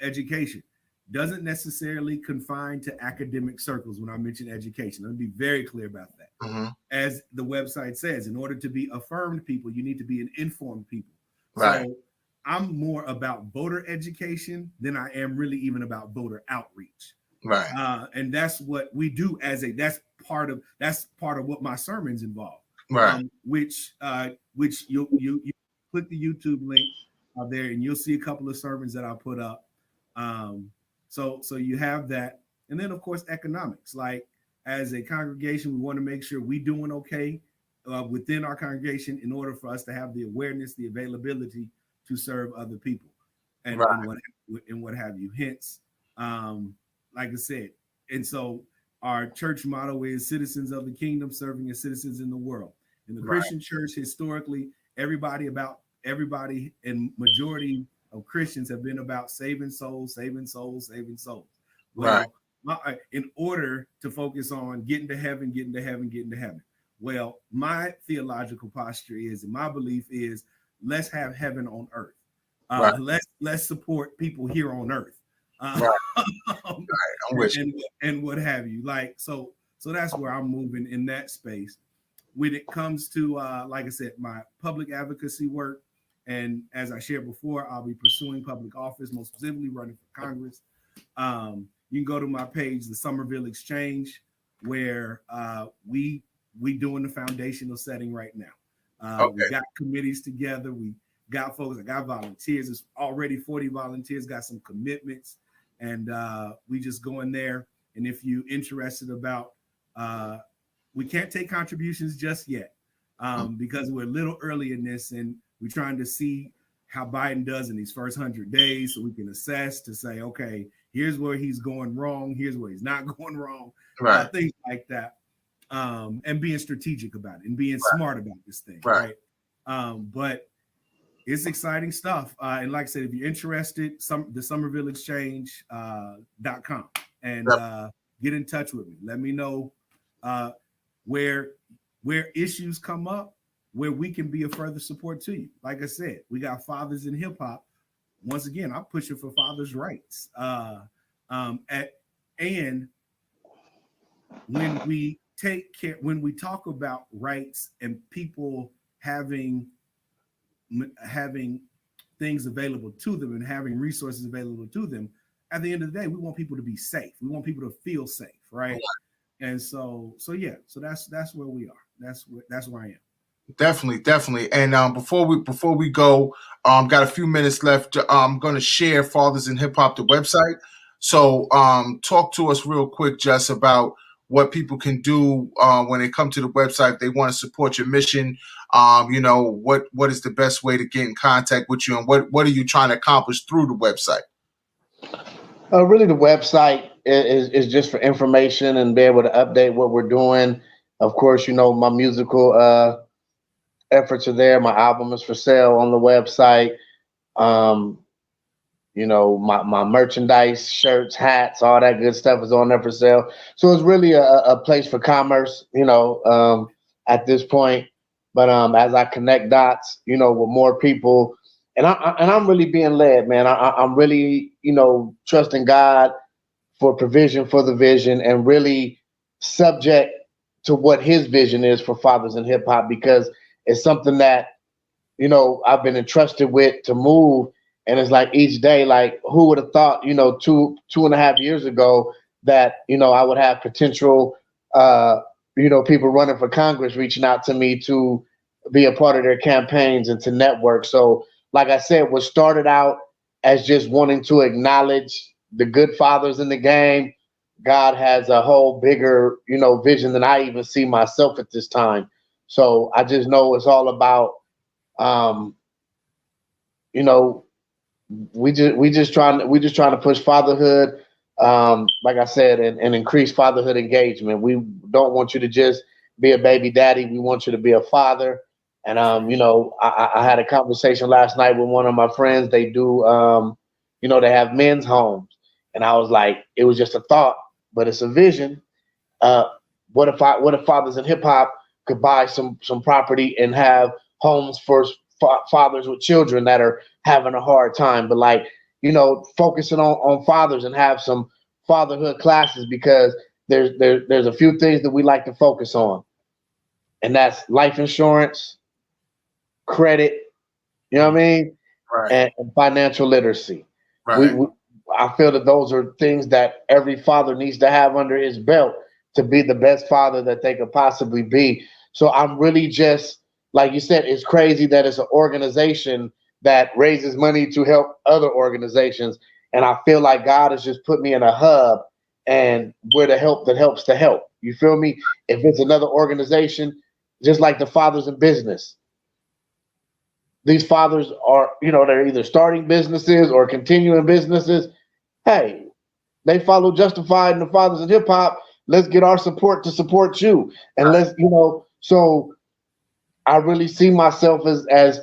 Speaker 4: Education doesn't necessarily confine to academic circles. When I mention education, let me be very clear about that. Mm-hmm. As the website says, in order to be affirmed people, you need to be an informed people. Right. So I'm more about voter education than I am really even about voter outreach. Right. And that's what we do that's part of what my sermons involve. Right. Which you click the YouTube link out there and you'll see a couple of sermons that I put up. So you have that. And then of course, economics, like as a congregation, we want to make sure we're doing okay within our congregation in order for us to have the awareness, the availability to serve other people and what have you. Hence, like I said, and so our church motto is citizens of the kingdom, serving as citizens in the world. In the Christian church, historically, everybody and majority of Christians have been about saving souls, saving souls, saving souls. Well, in order to focus on getting to heaven, getting to heaven, getting to heaven. Well, my theological posture is, and my belief is, let's have heaven on earth. Let's support people here on earth. And what have you. Like, so that's where I'm moving in that space. When it comes to, like I said, my public advocacy work, and as I shared before, I'll be pursuing public office, most specifically running for Congress. You can go to my page, the Sommerville Exchange, where we doing the foundational setting right now. We got committees together. We got folks. I got volunteers. There's already 40 volunteers. Got some commitments, and we just go in there. And if you're interested about, we can't take contributions just yet because we're a little early in this, and we're trying to see how Biden does in these first 100 days, so we can assess to say, okay, here's where he's going wrong, here's where he's not going wrong, things like that, and being strategic about it and being smart about this thing, right? But it's exciting stuff, and like I said, if you're interested, the SommervilleExchange.com, and get in touch with me. Let me know where issues come up, where we can be a further support to you. Like I said, we got Fathers in Hip Hop. Once again, I'm pushing for fathers' rights. And when we take care, when we talk about rights and people having things available to them and having resources available to them, at the end of the day, we want people to be safe. We want people to feel safe, right? And so that's where we are. That's where I am.
Speaker 1: Definitely. And before we go, got a few minutes left. I'm going to share Fathers in Hip Hop, the website. So talk to us real quick, Jus, about what people can do when they come to the website if they want to support your mission. What is the best way to get in contact with you, and what are you trying to accomplish through the website?
Speaker 3: Really, the website is just for information and be able to update what we're doing. Of course, my musical efforts are there. My album is for sale on the website. My merchandise, shirts, hats, all that good stuff is on there for sale. So it's really a place for commerce, at this point. But as I connect dots, with more people, and I'm really being led, man. I'm really, trusting God for provision for the vision, and really subject to what His vision is for Fathers in Hip Hop, because it's something that, I've been entrusted with to move. And it's like each day, like, who would have thought, 2.5 years ago that, I would have potential, people running for Congress reaching out to me to be a part of their campaigns and to network. So, like I said, what started out as just wanting to acknowledge the good fathers in the game, God has a whole bigger, vision than I even see myself at this time. So I just know it's all about, we just trying to push fatherhood, like I said, and increase fatherhood engagement. We don't want you to just be a baby daddy. We want you to be a father. And I had a conversation last night with one of my friends. They do, they have men's homes, and I was like, it was just a thought, but it's a vision. What if Fathers in Hip Hop could buy some property and have homes for fathers with children that are having a hard time, but focusing on fathers, and have some fatherhood classes, because there's a few things that we like to focus on, and that's life insurance, credit, right, and financial literacy. Right. I feel that those are things that every father needs to have under his belt to be the best father that they could possibly be. So I'm really just, like you said, it's crazy that it's an organization that raises money to help other organizations. And I feel like God has just put me in a hub, and where the help that helps to help. You feel me? If it's another organization, just like the fathers in business, these fathers are, they're either starting businesses or continuing businesses. Hey, They follow Justified and the Fathers in Hip Hop. Let's get our support to support you, and let's So I really see myself as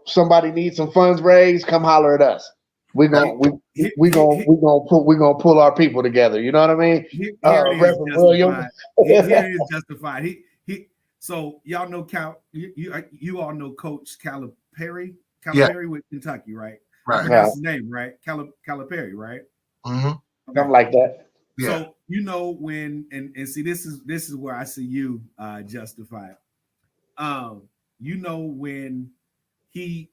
Speaker 3: somebody needs some funds raised. Come holler at us. We're gonna pull our people together. You know what I mean?
Speaker 4: Here it is,
Speaker 3: Reverend William.
Speaker 4: Here it is, Justified. So y'all know you all know Coach Calipari with Kentucky, right?
Speaker 1: Right.
Speaker 4: I pronounce his name right, Calipari, right?
Speaker 1: Mm-hmm.
Speaker 3: Okay. Something like that.
Speaker 4: So when and see this is where I see you Justified. When he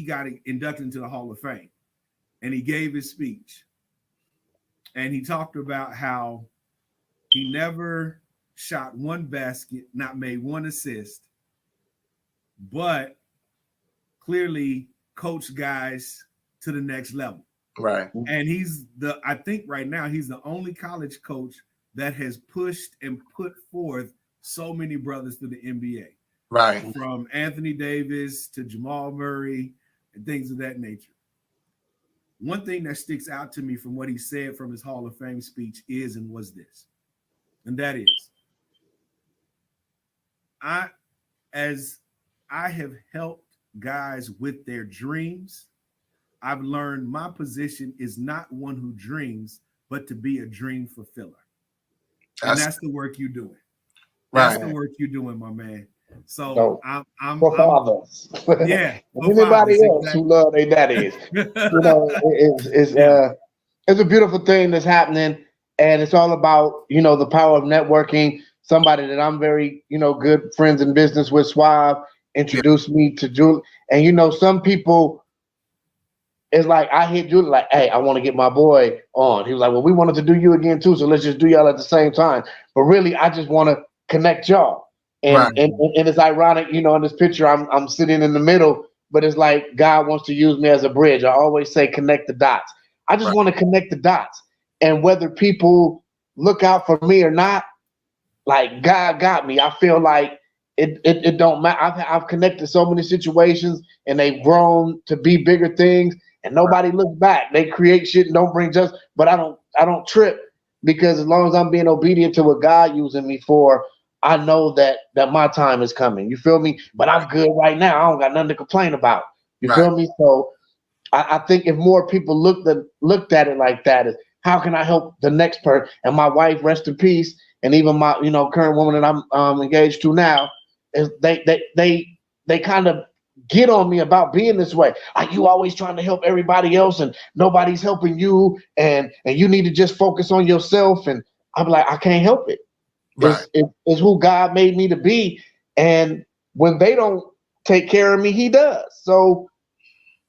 Speaker 4: got inducted into the Hall of Fame and he gave his speech and he talked about how he never shot one basket, not made one assist, but clearly coached guys to the next level.
Speaker 1: Right.
Speaker 4: And I think right now he's the only college coach that has pushed and put forth so many brothers to the NBA.
Speaker 1: Right.
Speaker 4: From Anthony Davis to Jamal Murray and things of that nature. One thing that sticks out to me from what he said from his Hall of Fame speech was this. And that is, as I have helped guys with their dreams, I've learned my position is not one who dreams, but to be a dream fulfiller. And that's the work you're doing. That's the work you're doing, my man. So I'm
Speaker 3: for fathers.
Speaker 4: Yeah.
Speaker 3: Anybody else who love their daddies. It's a beautiful thing that's happening. And it's all about, the power of networking. Somebody that I'm very, good friends in business with, Suave, introduced me to Julie. And some people, it's like I hit Julie like, hey, I want to get my boy on. He was like, well, we wanted to do you again too, so let's just do y'all at the same time. But really, I just want to connect y'all. And it's ironic, in this picture, I'm sitting in the middle, but it's like God wants to use me as a bridge. I always say connect the dots. I just want to connect the dots. And whether people look out for me or not, like God got me. I feel like it don't matter. I've connected so many situations and they've grown to be bigger things and nobody looks back. They create shit and don't bring just, but I don't trip because as long as I'm being obedient to what God using me for, I know that my time is coming. You feel me? But I'm good right now. I don't got nothing to complain about. You feel me? So I think if more people looked at it like that, is how can I help the next person? And my wife, rest in peace, and even my current woman that I'm engaged to now, is they kind of get on me about being this way. Are you always trying to help everybody else and nobody's helping you and you need to just focus on yourself? And I'm like, I can't help it. Right. It's who God made me to be. And when they don't take care of me, he does. So,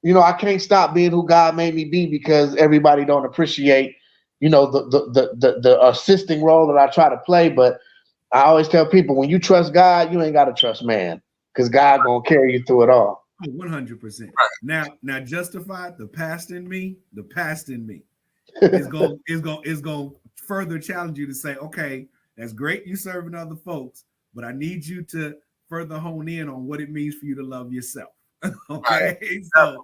Speaker 3: I can't stop being who God made me be because everybody don't appreciate, the assisting role that I try to play. But I always tell people, when you trust God, you ain't got to trust man because God going to carry you through it all.
Speaker 4: 100%. Now Justified, the past in me is going to further challenge you to say, okay, that's great you serving other folks, but I need you to further hone in on what it means for you to love yourself. Okay. Right.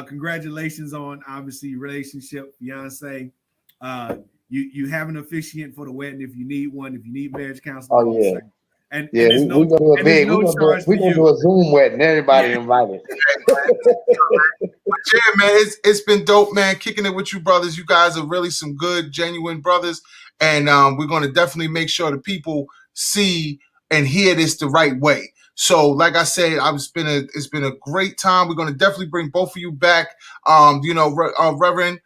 Speaker 4: Congratulations on obviously your relationship, fiance. You have an officiant for the wedding if you need one, if you need marriage counseling.
Speaker 3: Oh yeah.
Speaker 4: And
Speaker 3: we're gonna do a big, we're gonna do a Zoom wedding. Everybody invited.
Speaker 1: Yeah, man, it's been dope, man. Kicking it with you, brothers. You guys are really some good, genuine brothers, and we're going to definitely make sure the people see and hear this the right way. So, like I said, it's been a great time. We're going to definitely bring both of you back. Reverend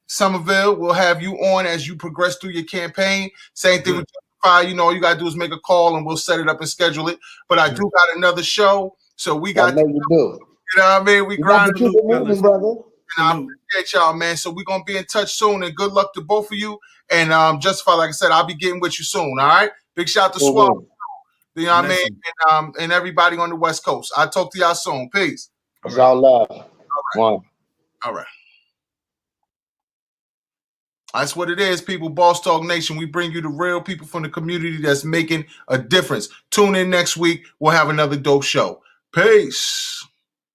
Speaker 1: Sommerville, we'll have you on as you progress through your campaign. Same thing with Justify. You got to do is make a call and we'll set it up and schedule it. But I do got another show, so we got.
Speaker 3: I know you do.
Speaker 1: You know what I mean? We grind.
Speaker 3: Moving, brother.
Speaker 1: And I appreciate y'all, man. So we're gonna be in touch soon, and good luck to both of you. And Justify, like I said, I'll be getting with you soon. All right. Big shout out to Swab. You know what I mean? And everybody on the West Coast. I'll talk to y'all soon. Peace.
Speaker 3: It's all love.
Speaker 1: All right. That's what it is, people. Boss Talk Nation. We bring you the real people from the community that's making a difference. Tune in next week. We'll have another dope show. Peace.